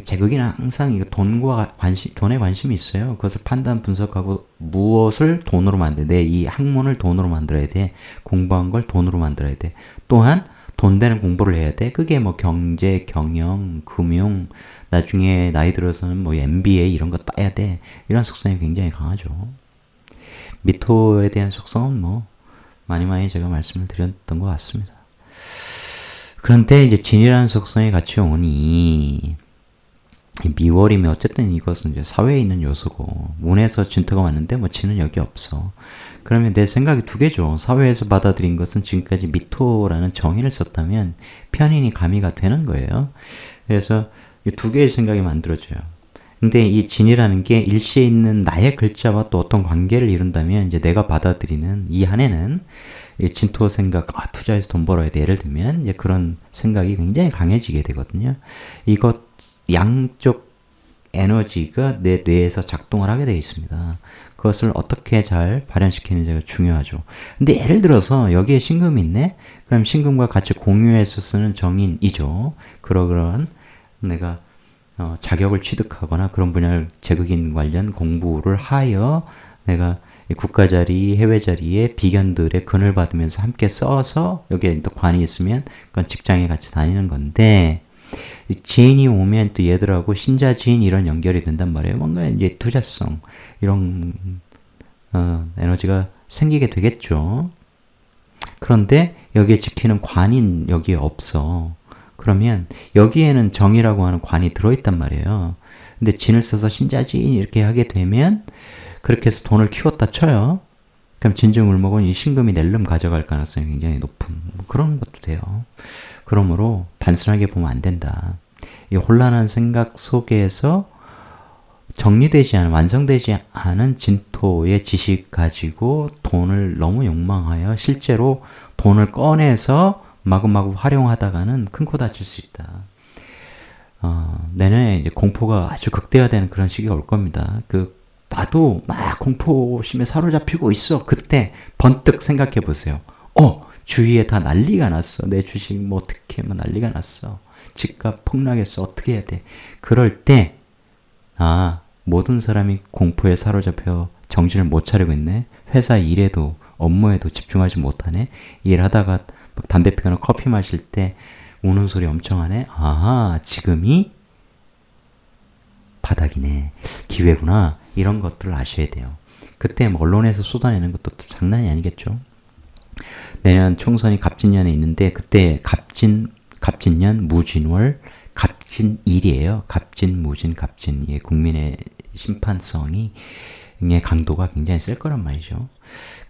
제극인은 항상 이거 돈에 관심이 있어요. 그것을 판단, 분석하고, 무엇을 돈으로 만들어야 돼. 이 학문을 돈으로 만들어야 돼. 공부한 걸 돈으로 만들어야 돼. 또한, 돈 되는 공부를 해야 돼. 그게 뭐 경제, 경영, 금융, 나중에 나이 들어서는 뭐 MBA 이런 거 따야 돼. 이런 속성이 굉장히 강하죠. 미토에 대한 속성은 뭐 많이 제가 말씀을 드렸던 것 같습니다. 그런데 이제 진이라는 속성이 같이 오니 미월이면 어쨌든 이것은 이제 사회에 있는 요소고 운에서 진토가 왔는데 뭐 진은 여기 없어. 그러면 내 생각이 두 개죠. 사회에서 받아들인 것은 지금까지 미토라는 정의를 썼다면 편인이 가미가 되는 거예요. 그래서 이 두 개의 생각이 만들어져요. 근데 이 진이라는 게 일시에 있는 나의 글자와 또 어떤 관계를 이룬다면 이제 내가 받아들이는 이 한에는 이 진토 생각, 투자해서 돈 벌어야 돼. 예를 들면 이제 그런 생각이 굉장히 강해지게 되거든요. 이것 양쪽 에너지가 내 뇌에서 작동을 하게 되어 있습니다. 그것을 어떻게 잘 발현시키는지가 중요하죠. 근데 예를 들어서 여기에 신금이 있네? 그럼 신금과 같이 공유해서 쓰는 정인이죠. 그러한 내가 자격을 취득하거나 그런 분야를 제극인 관련 공부를 하여 내가 국가 자리, 해외 자리에 비견들의 근을 받으면서 함께 써서 여기에 또 관이 있으면 그건 직장에 같이 다니는 건데 지인이 오면 또 얘들하고 신자 지인 이런 연결이 된단 말이에요. 뭔가 이제 투자성 이런 에너지가 생기게 되겠죠. 그런데 여기에 지키는 관인 여기에 없어. 그러면 여기에는 정이라고 하는 관이 들어있단 말이에요. 근데 진을 써서 신자 지인 이렇게 하게 되면 그렇게 해서 돈을 키웠다 쳐요. 그럼 진정울목은 이 신금이 낼름 가져갈 가능성이 굉장히 높은 그런 것도 돼요. 그러므로 단순하게 보면 안 된다. 이 혼란한 생각 속에서 정리되지 않은, 완성되지 않은 진토의 지식 가지고 돈을 너무 욕망하여 실제로 돈을 꺼내서 마구마구 활용하다가는 큰 코 다칠 수 있다. 내년에 이제 공포가 아주 극대화되는 그런 시기가 올 겁니다. 나도 막 공포심에 사로잡히고 있어. 그때 번뜩 생각해 보세요. 주위에 다 난리가 났어. 내 주식 뭐 어떻게 뭐 난리가 났어. 집값 폭락했어. 어떻게 해야 돼. 그럴 때 모든 사람이 공포에 사로잡혀 정신을 못 차리고 있네. 회사 일에도 업무에도 집중하지 못하네. 일하다가 막 담배 피거나 커피 마실 때 우는 소리 엄청 하네. 지금이 바닥이네. 기회구나. 이런 것들을 아셔야 돼요. 그때 뭐 언론에서 쏟아내는 것도 또 장난이 아니겠죠. 내년 총선이 갑진년에 있는데 그때 갑진년 무진월 갑진일이에요. 갑진 무진 갑진 국민의 심판성이 의 강도가 굉장히 셀 거란 말이죠.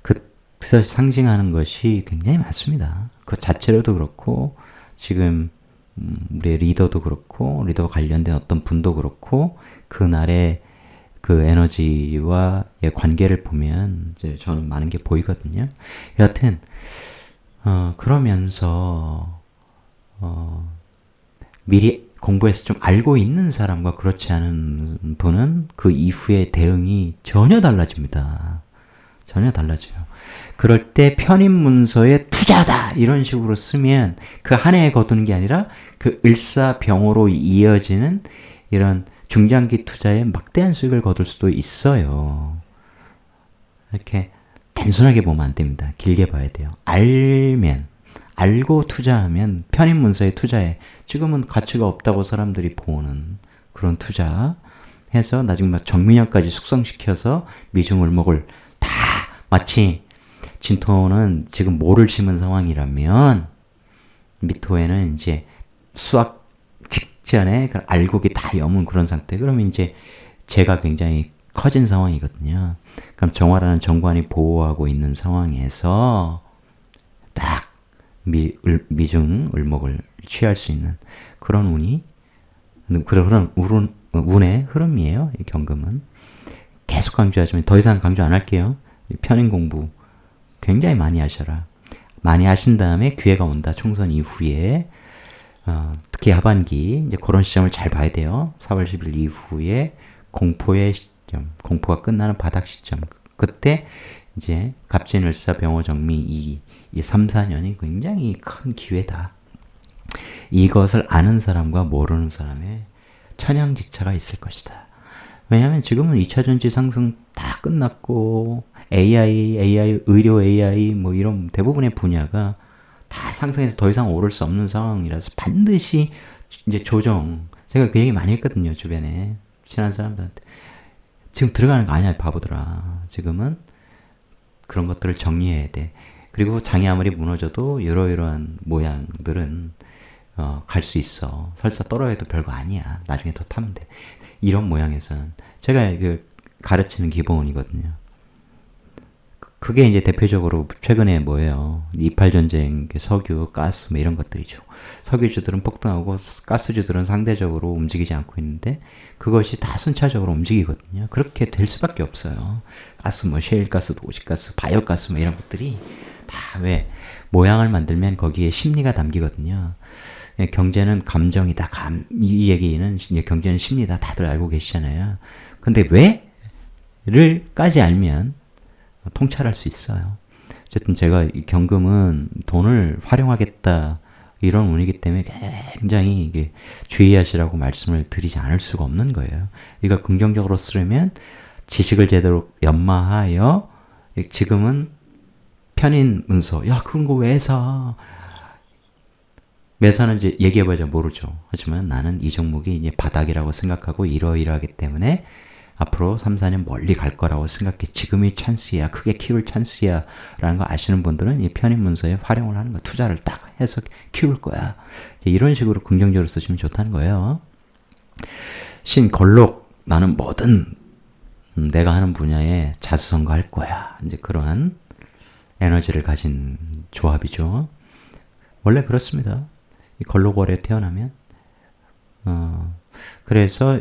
그래서 상징하는 것이 굉장히 많습니다. 그 자체로도 그렇고 지금 우리의 리더도 그렇고 리더와 관련된 어떤 분도 그렇고 그날의 그 에너지와의 관계를 보면 이제 저는 많은 게 보이거든요. 여하튼 그러면서 미리 공부해서 좀 알고 있는 사람과 그렇지 않은 분은 그 이후의 대응이 전혀 달라집니다. 전혀 달라져요. 그럴 때 편입 문서에 투자다 이런 식으로 쓰면 그 한 해에 거두는 게 아니라 그 일사병으로 이어지는 이런 중장기 투자에 막대한 수익을 거둘 수도 있어요. 이렇게 단순하게 보면 안 됩니다. 길게 봐야 돼요. 알고 투자하면 편입 문서에 투자해. 지금은 가치가 없다고 사람들이 보는 그런 투자 해서 나중에 막 정민형까지 숙성시켜서 미중을목을 다 마치 진토는 지금 모를 심은 상황이라면 미토에는 이제 수확 직전에 알곡이 다 여문 그런 상태. 그러면 이제 재가 굉장히 커진 상황이거든요. 그럼 정화라는 정관이 보호하고 있는 상황에서 딱 미중 을목을 취할 수 있는 그런 운이 그런 운의 흐름이에요. 이 경금은 계속 강조하지만 더 이상 강조 안 할게요. 편인 공부 굉장히 많이 하셔라. 많이 하신 다음에 기회가 온다. 총선 이후에 특히 하반기 이제 그런 시점을 잘 봐야 돼요. 4월 10일 이후에 공포의 시점, 공포가 끝나는 바닥 시점. 그때 이제 갑진을사병호정미 이 3, 4년이 굉장히 큰 기회다. 이것을 아는 사람과 모르는 사람의 천양지차가 있을 것이다. 왜냐하면 지금은 2차 전지 상승 다 끝났고 AI, 의료 AI 뭐 이런 대부분의 분야가 다 상승해서 더 이상 오를 수 없는 상황이라서 반드시 이제 조정. 제가 그 얘기 많이 했거든요. 주변에 친한 사람들한테. 지금 들어가는 거 아니야, 바보들아. 지금은 그런 것들을 정리해야 돼. 그리고 장이 아무리 무너져도 이러이러한 모양들은 갈 수 있어. 설사 떨어져도 별거 아니야. 나중에 더 타면 돼. 이런 모양에서는 제가 가르치는 기본이거든요. 그게 이제 대표적으로 최근에 뭐예요? 이팔전쟁, 석유, 가스 뭐 이런 것들이죠. 석유주들은 폭등하고 가스주들은 상대적으로 움직이지 않고 있는데 그것이 다 순차적으로 움직이거든요. 그렇게 될 수밖에 없어요. 가스 뭐 셰일가스, 도시가스, 바이오가스 뭐 이런 것들이 다 왜 모양을 만들면 거기에 심리가 담기거든요. 경제는 감정이다. 이 얘기는 이제 경제는 심리다. 다들 알고 계시잖아요. 근데 왜를?까지 알면 통찰할 수 있어요. 어쨌든 제가 이 경금은 돈을 활용하겠다 이런 운이기 때문에 굉장히 이게 주의하시라고 말씀을 드리지 않을 수가 없는 거예요. 이걸 긍정적으로 쓰려면 지식을 제대로 연마하여 지금은 편인 문서, 야 그런 거 왜 사? 왜 사는지 얘기해봐야 모르죠. 하지만 나는 이 종목이 이제 바닥이라고 생각하고 이러이러하기 때문에 앞으로 3, 4년 멀리 갈 거라고 생각해. 지금이 찬스야. 크게 키울 찬스야. 라는 거 아시는 분들은 이 편입 문서에 활용을 하는 거야. 투자를 딱 해서 키울 거야. 이런 식으로 긍정적으로 쓰시면 좋다는 거예요. 신걸록. 나는 뭐든 내가 하는 분야에 자수성가할 거야. 이제 그러한 에너지를 가진 조합이죠. 원래 그렇습니다. 이 걸록월에 태어나면 그래서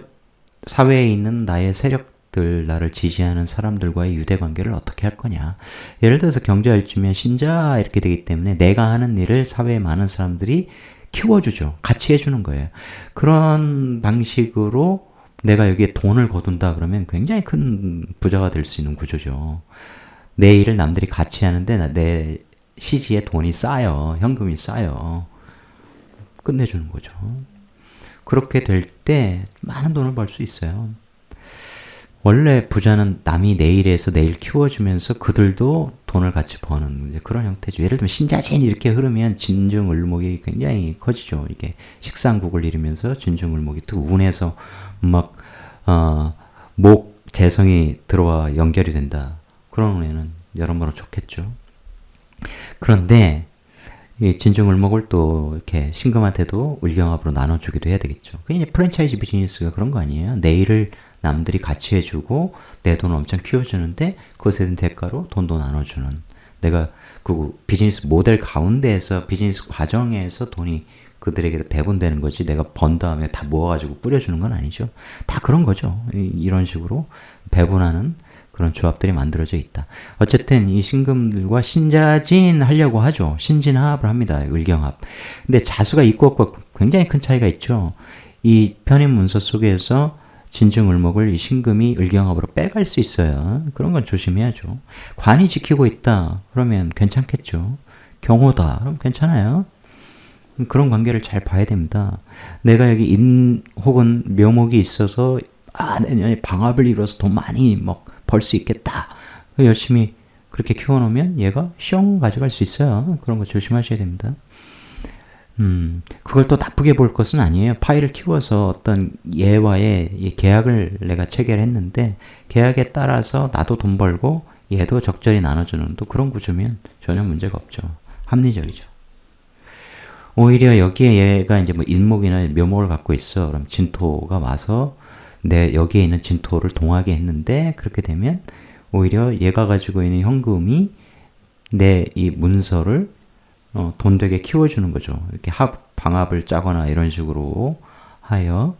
사회에 있는 나의 세력들, 나를 지지하는 사람들과의 유대관계를 어떻게 할 거냐. 예를 들어서 경제활주면 신자 이렇게 되기 때문에 내가 하는 일을 사회에 많은 사람들이 키워주죠. 같이 해주는 거예요. 그런 방식으로 내가 여기에 돈을 거둔다 그러면 굉장히 큰 부자가 될 수 있는 구조죠. 내 일을 남들이 같이 하는데 내 시지에 돈이 쌓여. 현금이 쌓여. 끝내주는 거죠. 그렇게 될 때 많은 돈을 벌 수 있어요. 원래 부자는 남이 내 일에서 내 일 키워주면서 그들도 돈을 같이 버는 그런 형태죠. 예를 들면 신자진 이렇게 흐르면 진중을목이 굉장히 커지죠. 이게 식상국을 이루면서 진중을목이 또 운에서 막 목 재성이 들어와 연결이 된다. 그런 운에는 여러모로 좋겠죠. 그런데 이 진중을목을 또 이렇게 신금한테도 을경합으로 나눠주기도 해야 되겠죠. 그게 이제 프랜차이즈 비즈니스가 그런 거 아니에요? 내 일을 남들이 같이 해주고 내 돈을 엄청 키워주는데 그것에 대한 대가로 돈도 나눠주는. 내가 그 비즈니스 모델 가운데에서 비즈니스 과정에서 돈이 그들에게 배분되는 거지 내가 번 다음에 다 모아가지고 뿌려주는 건 아니죠. 다 그런 거죠. 이런 식으로 배분하는 그런 조합들이 만들어져 있다. 어쨌든 이 신금들과 신자진 하려고 하죠. 신진합을 합니다. 을경합. 근데 자수가 있고 없고 굉장히 큰 차이가 있죠. 이 편입 문서 속에서 진중을목을 이 신금이 을경합으로 빼갈 수 있어요. 그런 건 조심해야죠. 관이 지키고 있다. 그러면 괜찮겠죠. 경호다. 그럼 괜찮아요. 그런 관계를 잘 봐야 됩니다. 내가 여기 인 혹은 묘목이 있어서 내년에 방합을 이뤄서 돈 많이 벌 수 있겠다. 열심히 그렇게 키워놓으면 얘가 숑 가져갈 수 있어요. 그런 거 조심하셔야 됩니다. 그걸 또 나쁘게 볼 것은 아니에요. 파이를 키워서 어떤 얘와의 계약을 내가 체결했는데 계약에 따라서 나도 돈 벌고 얘도 적절히 나눠주는 또 그런 구조면 전혀 문제가 없죠. 합리적이죠. 오히려 여기에 얘가 이제 뭐 일목이나 묘목을 갖고 있어. 그럼 진토가 와서 내 여기에 있는 진토를 동하게 했는데 그렇게 되면 오히려 얘가 가지고 있는 현금이 내 이 문서를 돈 되게 키워주는 거죠. 이렇게 방합을 짜거나 이런 식으로 하여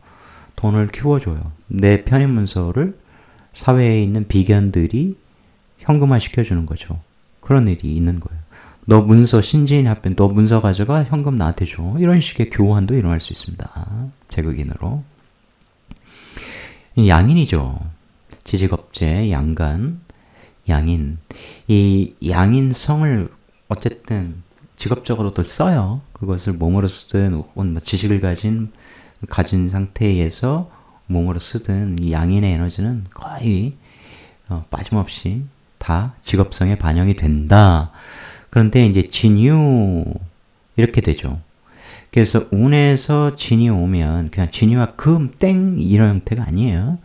돈을 키워줘요. 내 편입 문서를 사회에 있는 비견들이 현금화 시켜주는 거죠. 그런 일이 있는 거예요. 너 문서 신지인 합병, 너 문서 가져가 현금 나한테 줘. 이런 식의 교환도 일어날 수 있습니다. 제국인으로. 양인이죠. 지직업체, 양간, 양인. 이 양인성을 어쨌든 직업적으로도 써요. 그것을 몸으로 쓰든 혹은 지식을 가진 상태에서 몸으로 쓰든 이 양인의 에너지는 거의 빠짐없이 다 직업성에 반영이 된다. 그런데 이제 진유 이렇게 되죠. 그래서 운에서 진이 오면 그냥 진유와 금, 땡 이런 형태가 아니에요.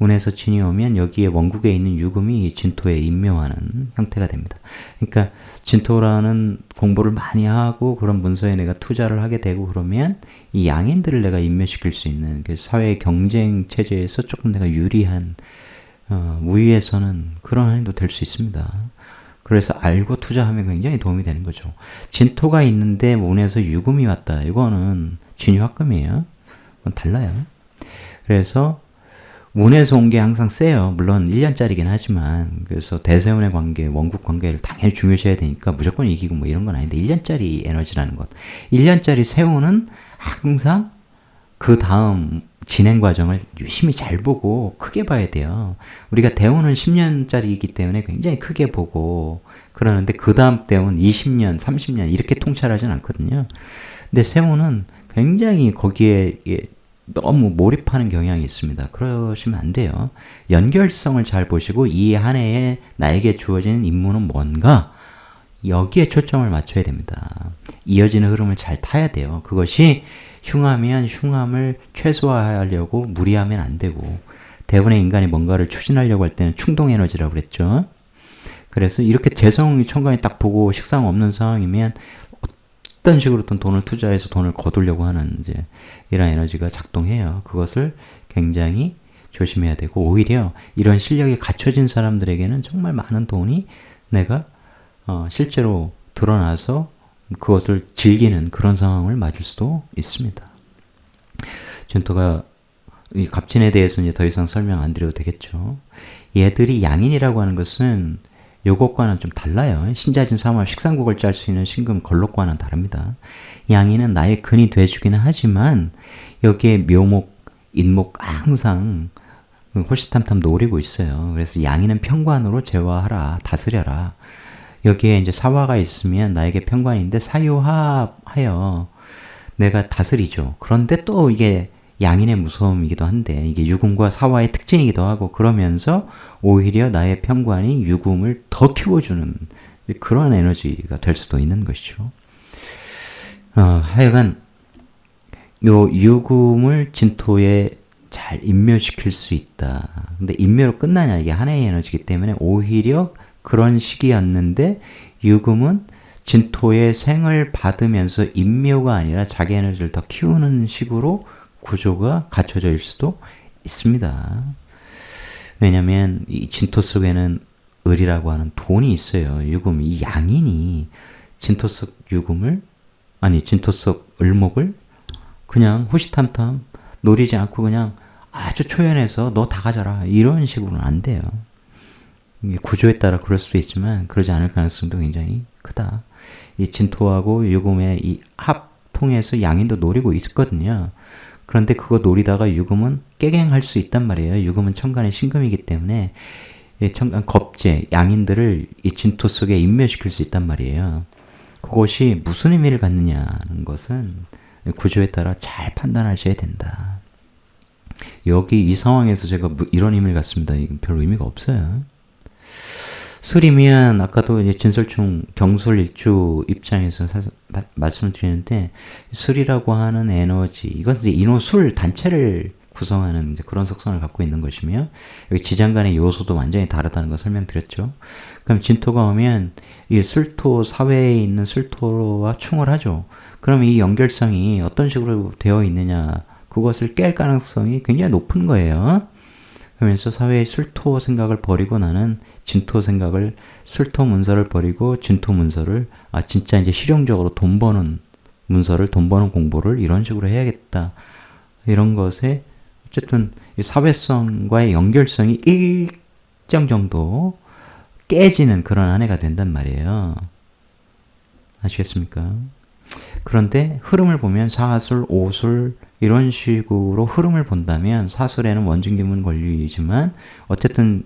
운에서 진이 오면 여기에 원국에 있는 유금이 진토에 임묘하는 형태가 됩니다. 그러니까 진토라는 공부를 많이 하고 그런 문서에 내가 투자를 하게 되고 그러면 이 양인들을 내가 임묘시킬 수 있는 그 사회 경쟁 체제에서 조금 내가 유리한 우위에서는 그런 한도 될 수 있습니다. 그래서 알고 투자하면 굉장히 도움이 되는 거죠. 진토가 있는데 운에서 유금이 왔다. 이거는 진유합금이에요. 그건 달라요. 그래서 운에서 온 게 항상 세요. 물론 1년짜리긴 하지만 그래서 대세운의 관계, 원국 관계를 당연히 중요시해야 되니까 무조건 이기고 뭐 이런 건 아닌데 1년짜리 에너지라는 것. 1년짜리 세운은 항상 그 다음 진행 과정을 유심히 잘 보고 크게 봐야 돼요. 우리가 대운은 10년짜리이기 때문에 굉장히 크게 보고 그러는데 그 다음 대운 20년, 30년 이렇게 통찰하진 않거든요. 근데 세운은 굉장히 거기에 너무 몰입하는 경향이 있습니다. 그러시면 안 돼요. 연결성을 잘 보시고 이 한 해에 나에게 주어지는 임무는 뭔가 여기에 초점을 맞춰야 됩니다. 이어지는 흐름을 잘 타야 돼요. 그것이 흉하면 흉함을 최소화하려고 무리하면 안 되고 대부분의 인간이 뭔가를 추진하려고 할 때는 충동 에너지라고 그랬죠. 그래서 이렇게 재성이 천간에 딱 보고 식상 없는 상황이면 어떤 식으로든 돈을 투자해서 돈을 거두려고 하는 이제 이런 에너지가 작동해요. 그것을 굉장히 조심해야 되고 오히려 이런 실력이 갖춰진 사람들에게는 정말 많은 돈이 내가 실제로 드러나서 그것을 즐기는 그런 상황을 맞을 수도 있습니다. 진토가 이 갑진에 대해서 이제 더 이상 설명 안 드려도 되겠죠. 얘들이 양인이라고 하는 것은 요것과는 좀 달라요. 신자진 삼합 식상국을 짤 수 있는 신금 걸록과는 다릅니다. 양인은 나의 근이 돼주기는 하지만 여기에 묘목, 인목 항상 호시탐탐 노리고 있어요. 그래서 양인은 평관으로 제화하라, 다스려라. 여기에 이제 사화가 있으면 나에게 평관인데 사유하여 내가 다스리죠. 그런데 또 이게 양인의 무서움이기도 한데 이게 유금과 사화의 특징이기도 하고 그러면서 오히려 나의 평관이 유금을 더 키워주는 그런 에너지가 될 수도 있는 것이죠. 하여간 요 유금을 진토에 잘 임묘시킬 수 있다. 근데 임묘로 끝나냐 이게 하나의 에너지이기 때문에 오히려 그런 시기였는데 유금은 진토의 생을 받으면서 임묘가 아니라 자기 에너지를 더 키우는 식으로 구조가 갖춰져 있을 수도 있습니다. 왜냐하면 이 진토 속에는 을이라고 하는 돈이 있어요. 유금, 이 양인이 진토 속 유금을 진토 속 을목을 그냥 호시탐탐 노리지 않고 그냥 아주 초연해서 너 다 가져라 이런 식으로는 안 돼요. 구조에 따라 그럴 수도 있지만 그러지 않을 가능성도 굉장히 크다. 이 진토하고 유금의 이 합 통해서 양인도 노리고 있거든요. 그런데 그거 노리다가 유금은 깨갱할 수 있단 말이에요. 유금은 천간의 신금이기 때문에 천간 겁재, 양인들을 이 진토 속에 임묘시킬 수 있단 말이에요. 그것이 무슨 의미를 갖느냐는 것은 구조에 따라 잘 판단하셔야 된다. 여기 이 상황에서 제가 이런 의미를 갖습니다. 이건 별 의미가 없어요. 술이면 아까도 이제 진설총 경솔일주 입장에서 말씀을 드리는데 술이라고 하는 에너지 이것은 이제 인호술 단체를 구성하는 이제 그런 속성을 갖고 있는 것이며 여기 지장간의 요소도 완전히 다르다는 거 설명드렸죠. 그럼 진토가 오면 이 술토 사회에 있는 술토와 충을 하죠. 그럼 이 연결성이 어떤 식으로 되어 있느냐 그것을 깰 가능성이 굉장히 높은 거예요. 그러면서 사회의 술토 생각을 버리고 나는 진토 생각을 술토 문서를 버리고 진토 문서를 진짜 이제 실용적으로 돈 버는 문서를 돈 버는 공부를 이런 식으로 해야겠다. 이런 것에 어쨌든 사회성과의 연결성이 일정 정도 깨지는 그런 한 해가 된단 말이에요. 아시겠습니까? 그런데 흐름을 보면 사술, 오술 이런 식으로 흐름을 본다면 사술에는 원진기문 권리이지만 어쨌든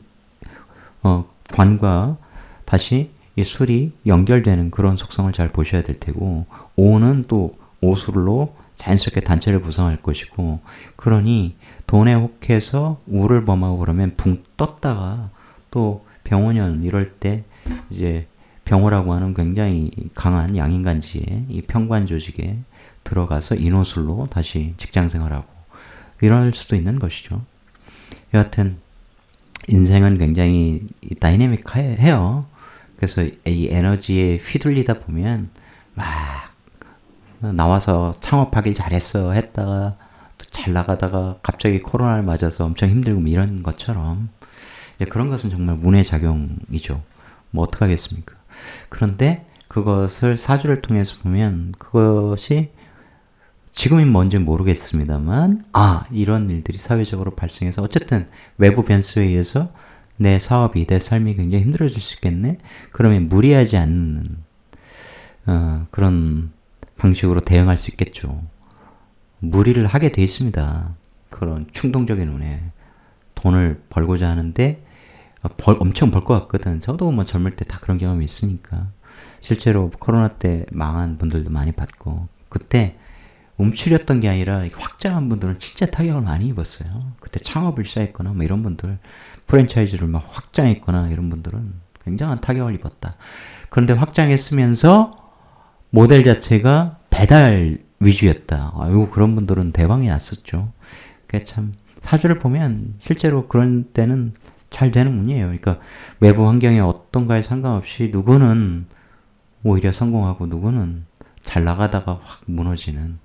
관과 다시 이 술이 연결되는 그런 속성을 잘 보셔야 될 테고, 오는 또 오술로 자연스럽게 단체를 구성할 것이고, 그러니 돈에 혹해서 우를 범하고 그러면 붕 떴다가 또 병원년 이럴 때 이제 병호라고 하는 굉장히 강한 양인간지에 이 평관 조직에 들어가서 인호술로 다시 직장생활하고 이럴 수도 있는 것이죠. 여하튼 인생은 굉장히 다이내믹해요. 그래서 이 에너지에 휘둘리다 보면 막 나와서 창업하길 잘했어 했다가 또 잘 나가다가 갑자기 코로나를 맞아서 엄청 힘들고 이런 것처럼 그런 것은 정말 운의 작용이죠. 뭐 어떡하겠습니까? 그런데 그것을 사주를 통해서 보면 그것이 지금은 뭔지 모르겠습니다만 이런 일들이 사회적으로 발생해서 어쨌든 외부 변수에 의해서 내 사업이, 내 삶이 굉장히 힘들어질 수 있겠네? 그러면 무리하지 않는 그런 방식으로 대응할 수 있겠죠. 무리를 하게 돼 있습니다. 그런 충동적인 운에 돈을 벌고자 하는데 엄청 벌 것 같거든. 저도 뭐 젊을 때 다 그런 경험이 있으니까. 실제로 코로나 때 망한 분들도 많이 봤고, 그때 움츠렸던 게 아니라 확장한 분들은 진짜 타격을 많이 입었어요. 그때 창업을 시작했거나 뭐 이런 분들, 프랜차이즈를 막 확장했거나 이런 분들은 굉장한 타격을 입었다. 그런데 확장했으면서 모델 자체가 배달 위주였다. 그런 분들은 대박이 났었죠. 그게 참 사주를 보면 실제로 그런 때는 잘 되는 운이에요. 그러니까 외부 환경이 어떤가에 상관없이 누구는 오히려 성공하고 누구는 잘 나가다가 확 무너지는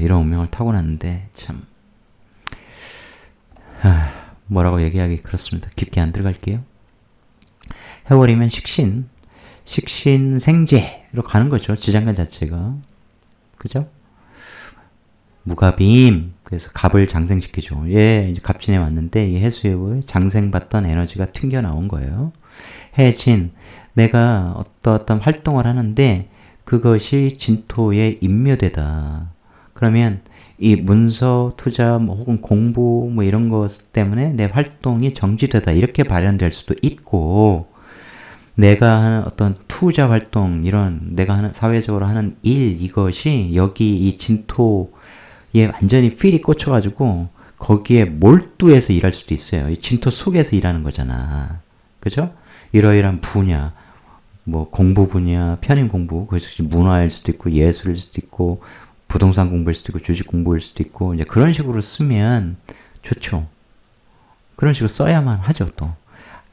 이런 운명을 타고났는데 참 뭐라고 얘기하기 그렇습니다. 깊게 안 들어갈게요. 해월이면 식신생재로 가는 거죠. 지장간 자체가. 그죠? 무갑임. 그래서 갑을 장생시키죠. 이제 갑진에 왔는데 이 해수의 장생받던 에너지가 튕겨 나온 거예요. 해진. 내가 어떤 활동을 하는데 그것이 진토에 임묘되다. 그러면 이 문서, 투자, 혹은 공부 이런 것 때문에 내 활동이 정지되다. 이렇게 발현될 수도 있고, 내가 하는 어떤 투자 활동, 내가 하는, 사회적으로 하는 일, 이것이 여기 이 진토에 완전히 필이 꽂혀가지고, 거기에 몰두해서 일할 수도 있어요. 이 진토 속에서 일하는 거잖아. 그죠? 이러이러한 분야, 공부 분야, 편입 공부, 그래서 문화일 수도 있고, 예술일 수도 있고, 부동산 공부일 수도 있고, 주식 공부일 수도 있고, 이제 그런 식으로 쓰면 좋죠. 그런 식으로 써야만 하죠, 또.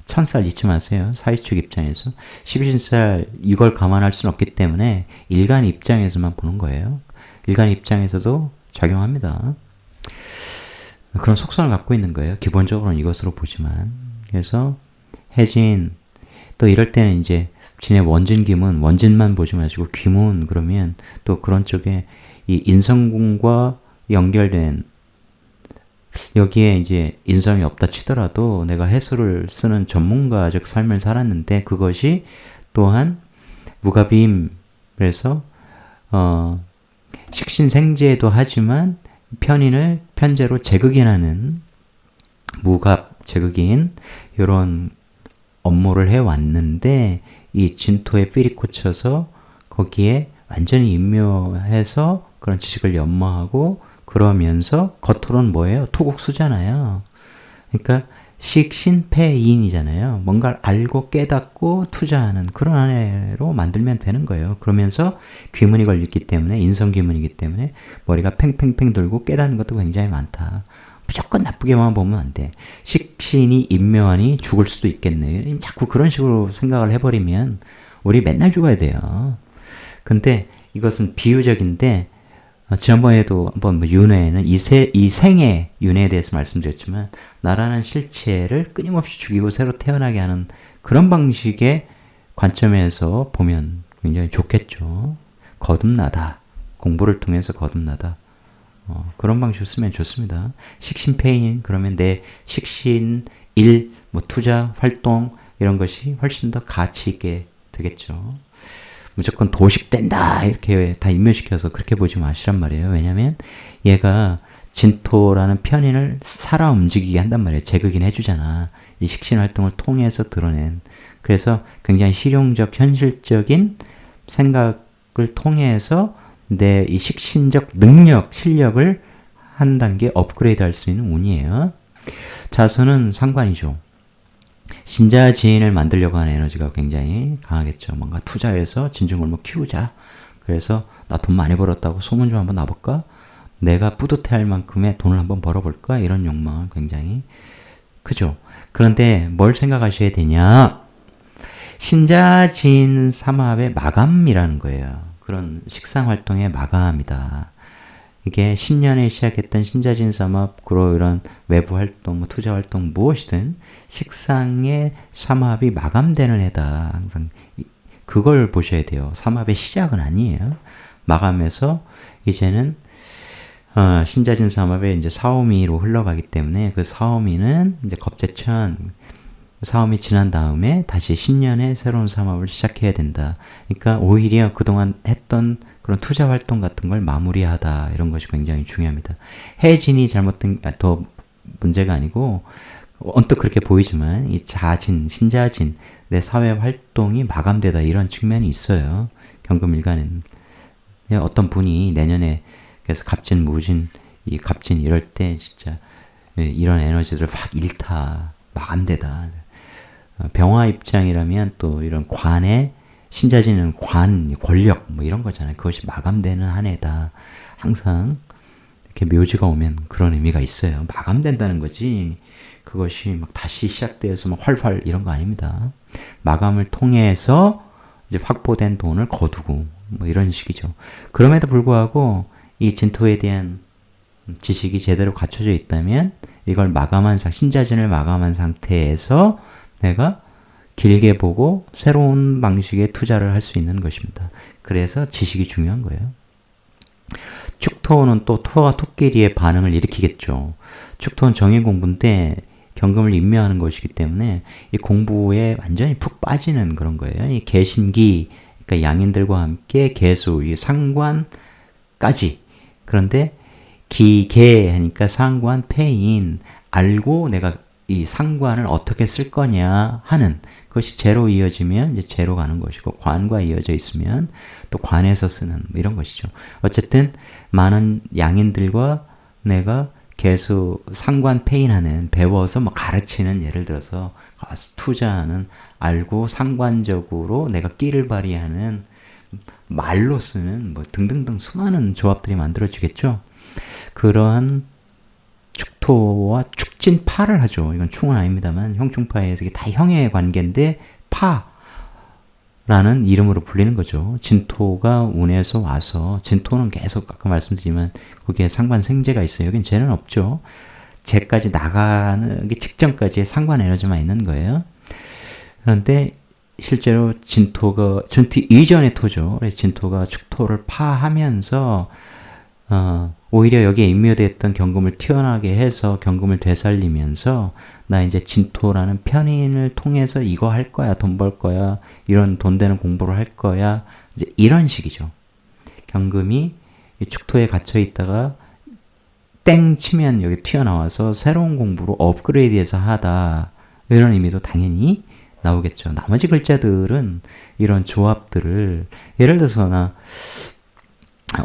천살 잊지 마세요. 사회축 입장에서. 12신살 이걸 감안할 수는 없기 때문에 일간 입장에서만 보는 거예요. 일간 입장에서도 작용합니다. 그런 속성을 갖고 있는 거예요. 기본적으로는 이것으로 보지만. 그래서 해진, 또 이럴 때는 이제 진의 원진기문, 원진만 보지 마시고 귀문 그러면 또 그런 쪽에 이 인성궁과 연결된 여기에 이제 인성이 없다 치더라도 내가 해수를 쓰는 전문가적 삶을 살았는데 그것이 또한 무갑임에서 식신생재도 하지만 편인을 편재로 재극인하는 무갑, 재극인 이런 업무를 해왔는데 이 진토에 삘이 꽂혀서 거기에 완전히 임묘해서 그런 지식을 연마하고 그러면서 겉으로는 뭐예요? 토국수잖아요. 그러니까 식신패인이잖아요. 뭔가를 알고 깨닫고 투자하는 그런 한 해로 만들면 되는 거예요. 그러면서 귀문이 걸렸기 때문에 인성귀문이기 때문에 머리가 팽팽팽 돌고 깨닫는 것도 굉장히 많다. 무조건 나쁘게만 보면 안 돼. 식신이 임묘하니 죽을 수도 있겠네. 자꾸 그런 식으로 생각을 해버리면 우리 맨날 죽어야 돼요. 근데 이것은 비유적인데 지난번에도 한번 윤회에는 이 생의 윤회에 대해서 말씀드렸지만 나라는 실체를 끊임없이 죽이고 새로 태어나게 하는 그런 방식의 관점에서 보면 굉장히 좋겠죠. 거듭나다. 공부를 통해서 거듭나다. 그런 방식으로 쓰면 좋습니다. 식신패인 그러면 내 식신, 일, 투자, 활동 이런 것이 훨씬 더 가치 있게 되겠죠. 무조건 도식된다 이렇게 다 인멸시켜서 그렇게 보지 마시란 말이에요. 왜냐면 얘가 진토라는 편인을 살아 움직이게 한단 말이에요. 재극인 해주잖아. 이 식신 활동을 통해서 드러낸. 그래서 굉장히 실용적, 현실적인 생각을 통해서 내 이 식신적 능력, 실력을 한 단계 업그레이드 할 수 있는 운이에요. 자수는 상관이죠. 신자지인을 만들려고 하는 에너지가 굉장히 강하겠죠. 뭔가 투자해서 진중골목 키우자. 그래서 나 돈 많이 벌었다고 소문 좀 한번 나볼까? 내가 뿌듯해할 만큼의 돈을 한번 벌어볼까? 이런 욕망은 굉장히 크죠. 그런데 뭘 생각하셔야 되냐? 신자진 삼합의 마감이라는 거예요. 그런 식상활동의 마감이다. 이게 신년에 시작했던 신자진 삼합, 그로 이런 외부 활동, 뭐 투자 활동 무엇이든 식상의 삼합이 마감되는 해다. 항상 그걸 보셔야 돼요. 삼합의 시작은 아니에요. 마감해서 이제는 신자진 삼합에 이제 사오미로 흘러가기 때문에 그 사오미는 이제 겁재천 사오미 지난 다음에 다시 신년에 새로운 삼합을 시작해야 된다. 그러니까 오히려 그동안 했던 그런 투자 활동 같은 걸 마무리하다. 이런 것이 굉장히 중요합니다. 해진이 잘못된 더 문제가 아니고 언뜻 그렇게 보이지만 이 자진, 신자진, 내 사회 활동이 마감되다 이런 측면이 있어요. 경금일간에는 어떤 분이 내년에 그래서 갑진, 무진, 이 갑진 이럴 때 진짜 이런 에너지들을 확 잃다, 마감되다. 병화 입장이라면 또 이런 관의 신자진은 관, 권력 뭐 이런 거잖아요. 그것이 마감되는 한 해다. 항상 이렇게 묘지가 오면 그런 의미가 있어요. 마감된다는 거지. 그것이 막 다시 시작되어서 막 활활 이런 거 아닙니다. 마감을 통해서 이제 확보된 돈을 거두고 뭐 이런 식이죠. 그럼에도 불구하고 이 진토에 대한 지식이 제대로 갖춰져 있다면 이걸 마감한 신자진을 마감한 상태에서 내가 길게 보고 새로운 방식의 투자를 할 수 있는 것입니다. 그래서 지식이 중요한 거예요. 축토는 또 토와 토끼리의 반응을 일으키겠죠. 축토는 정의 공부인데 경금을 인묘하는 것이기 때문에 이 공부에 완전히 푹 빠지는 그런 거예요. 이 개신기, 그러니까 양인들과 함께 개수, 이 상관까지. 그런데 기계 하니까 상관, 폐인, 알고 내가 이 상관을 어떻게 쓸 거냐 하는 그것이 제로 이어지면 이제 제로 가는 것이고 관과 이어져 있으면 또 관에서 쓰는 뭐 이런 것이죠. 어쨌든 많은 양인들과 내가 개수 상관 폐인하는 배워서 뭐 가르치는 예를 들어서 투자하는 알고 상관적으로 내가 끼를 발휘하는 말로 쓰는 뭐 등등등 수많은 조합들이 만들어지겠죠. 그러한 축토와 축진파를 하죠. 이건 충은 아닙니다만 형충파에서 이게 다 형의 관계인데 파라는 이름으로 불리는 거죠. 진토가 운에서 와서 진토는 계속 아까 말씀드리지만 거기에 상관 생재가 있어요. 여긴 재는 없죠. 재까지 나가기 직전까지의 상관 에너지만 있는 거예요. 그런데 실제로 진토가 진토 이전의 토죠. 그래서 진토가 축토를 파하면서 오히려 여기에 인묘됐던 경금을 튀어나게 해서 경금을 되살리면서 나 이제 진토라는 편인을 통해서 이거 할 거야, 돈 벌 거야, 이런 돈 되는 공부를 할 거야, 이제 이런 식이죠. 경금이 이 축토에 갇혀 있다가 땡 치면 여기 튀어나와서 새로운 공부로 업그레이드해서 하다 이런 의미도 당연히 나오겠죠. 나머지 글자들은 이런 조합들을 예를 들어서 나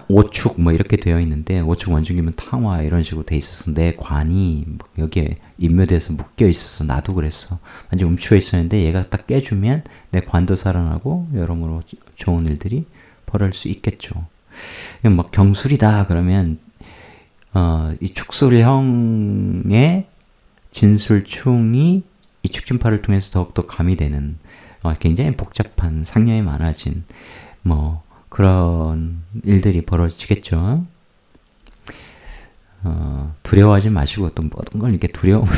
오축 뭐 이렇게 되어 있는데 오축 원중기면 탕화 이런 식으로 돼 있어서 내 관이 여기에 인묘돼서 묶여 있었어. 나도 그랬어. 완전 움츠여 있었는데 얘가 딱 깨주면 내 관도 살아나고 여러모로 좋은 일들이 벌어질 수 있겠죠. 막 경술이다 그러면 이 축술형의 진술충이 이 축진파를 통해서 더욱더 가미되는 굉장히 복잡한 상념이 많아진 뭐 그런 일들이 벌어지겠죠. 두려워하지 마시고 또 모든 걸 이렇게 두려움으로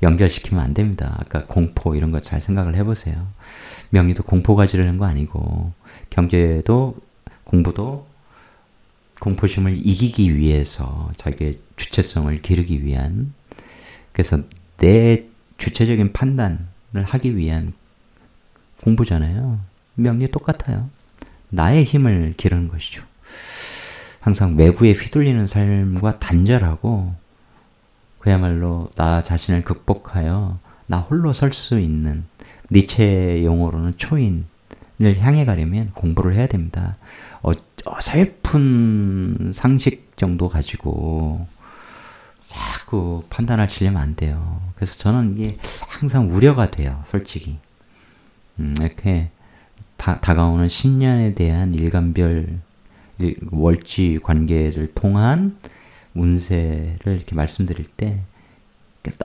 연결시키면 안 됩니다. 아까 공포 이런 거 잘 생각을 해보세요. 명리도 공포가 지르는 거 아니고 경제도 공부도 공포심을 이기기 위해서 자기의 주체성을 기르기 위한 그래서 내 주체적인 판단을 하기 위한 공부잖아요. 명리 똑같아요. 나의 힘을 기르는 것이죠. 항상 외부에 휘둘리는 삶과 단절하고 그야말로 나 자신을 극복하여 나 홀로 설 수 있는, 니체 용어로는 초인을 향해 가려면 공부를 해야 됩니다. 어설픈 상식 정도 가지고 자꾸 판단하시려면 안 돼요. 그래서 저는 이게 항상 우려가 돼요. 솔직히. 이렇게 다가오는 신년에 대한 일간별 월지 관계를 통한 운세를 이렇게 말씀드릴 때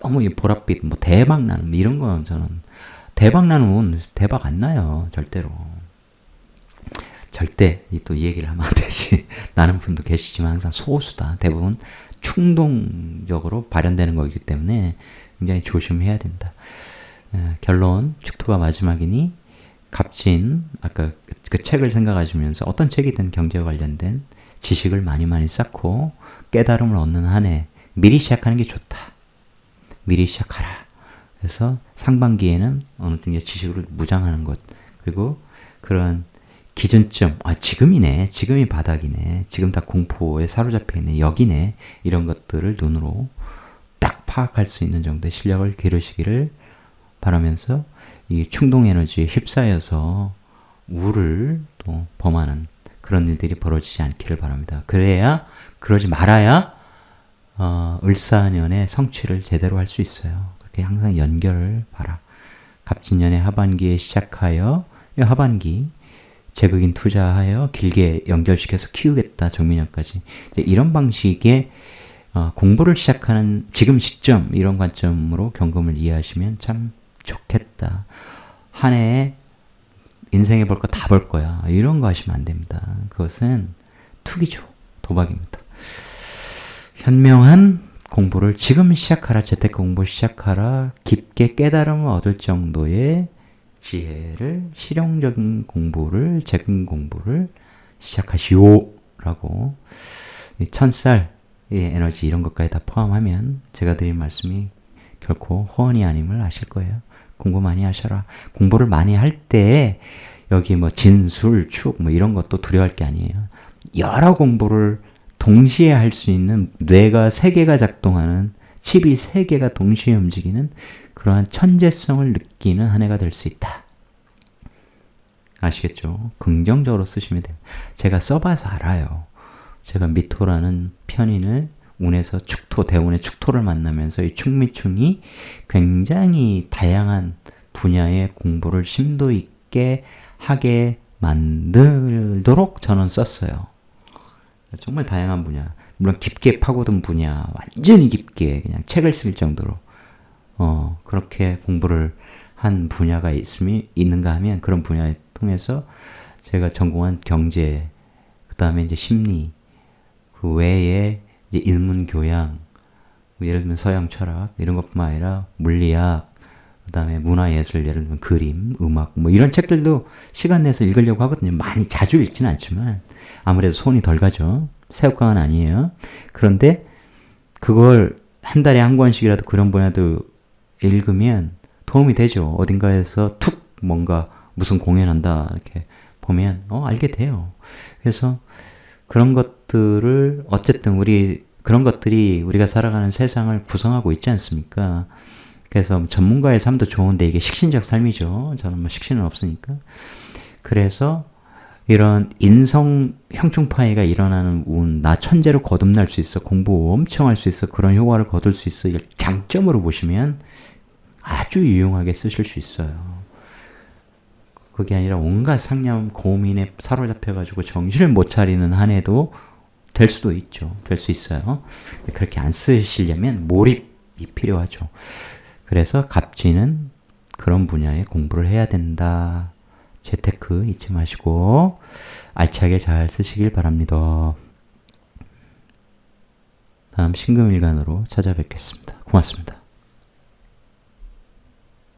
너무 보랏빛, 뭐 대박 나는 이런 건 저는 대박 나는 운 대박 안 나요. 절대로. 절대 또 이 얘기를 하면 안 되지. 나는 분도 계시지만 항상 소수다. 대부분 충동적으로 발현되는 거기 때문에 굉장히 조심해야 된다. 결론, 축토가 마지막이니 갑진, 아까 그 책을 생각하시면서 어떤 책이든 경제와 관련된 지식을 많이 쌓고 깨달음을 얻는 한 해 미리 시작하는 게 좋다. 미리 시작하라. 그래서 상반기에는 어느 정도 지식으로 무장하는 것, 그리고 그런 기준점, 지금이네, 지금이 바닥이네, 지금 다 공포에 사로잡혀 있네, 여기네, 이런 것들을 눈으로 딱 파악할 수 있는 정도의 실력을 기르시기를 바라면서 이 충동 에너지에 휩싸여서 우를 또 범하는 그런 일들이 벌어지지 않기를 바랍니다. 그래야, 그러지 말아야 을사년의 성취를 제대로 할 수 있어요. 그렇게 항상 연결을 봐라. 갑진년의 하반기에 시작하여 이 하반기 제극인 투자하여 길게 연결시켜서 키우겠다. 정민년까지. 이런 방식의 공부를 시작하는 지금 시점, 이런 관점으로 경금을 이해하시면 참 좋겠다. 한 해에 인생에 볼 거 다 볼 거야. 이런 거 하시면 안 됩니다. 그것은 투기죠. 도박입니다. 현명한 공부를 지금 시작하라. 재테크 공부 시작하라. 깊게 깨달음을 얻을 정도의 지혜를, 실용적인 공부를, 재능 공부를 시작하시오. 라고 천쌀의 에너지 이런 것까지 다 포함하면 제가 드린 말씀이 결코 허언이 아님을 아실 거예요. 공부 많이 하셔라. 공부를 많이 할 때 여기 뭐 진술, 축 뭐 이런 것도 두려워할 게 아니에요. 여러 공부를 동시에 할 수 있는 뇌가 3개가 작동하는, 칩이 3개가 동시에 움직이는 그러한 천재성을 느끼는 한 해가 될 수 있다. 아시겠죠? 긍정적으로 쓰시면 돼요. 제가 써봐서 알아요. 제가 미토라는 편인을 운에서 축토, 대운의 축토를 만나면서 이 축미충이 굉장히 다양한 분야의 공부를 심도 있게 하게 만들도록 저는 썼어요. 정말 다양한 분야, 물론 깊게 파고든 분야, 완전히 깊게 그냥 책을 쓸 정도로 그렇게 공부를 한 분야가 있는가 하면 그런 분야에 통해서 제가 전공한 경제, 그 다음에 이제 심리, 그 외에 이제 인문 교양, 예를 들면 서양 철학 이런 것뿐만 아니라 물리학, 그 다음에 문화예술, 예를 들면 그림, 음악 뭐 이런 책들도 시간 내서 읽으려고 하거든요. 많이 자주 읽지는 않지만 아무래도 손이 덜 가죠. 새우깡은 아니에요. 그런데 그걸 한 달에 한 권씩이라도 그런 분야도 읽으면 도움이 되죠. 어딘가에서 툭 뭔가 무슨 공연한다 이렇게 보면 알게 돼요. 그래서 그런 것들을 어쨌든 그런 것들이 우리가 살아가는 세상을 구성하고 있지 않습니까? 그래서 전문가의 삶도 좋은데 이게 식신적 삶이죠. 저는 뭐 식신은 없으니까. 그래서 이런 인성 형충파이가 일어나는 운, 나 천재로 거듭날 수 있어, 공부 엄청 할 수 있어, 그런 효과를 거둘 수 있어, 이걸 장점으로 보시면 아주 유용하게 쓰실 수 있어요. 그게 아니라 온갖 상념, 고민에 사로잡혀가지고 정신을 못 차리는 한 해도 될 수도 있죠. 될 수 있어요. 그렇게 안 쓰시려면 몰입이 필요하죠. 그래서 갑진은 그런 분야에 공부를 해야 된다. 재테크 잊지 마시고 알차게 잘 쓰시길 바랍니다. 다음 신금일간으로 찾아뵙겠습니다. 고맙습니다.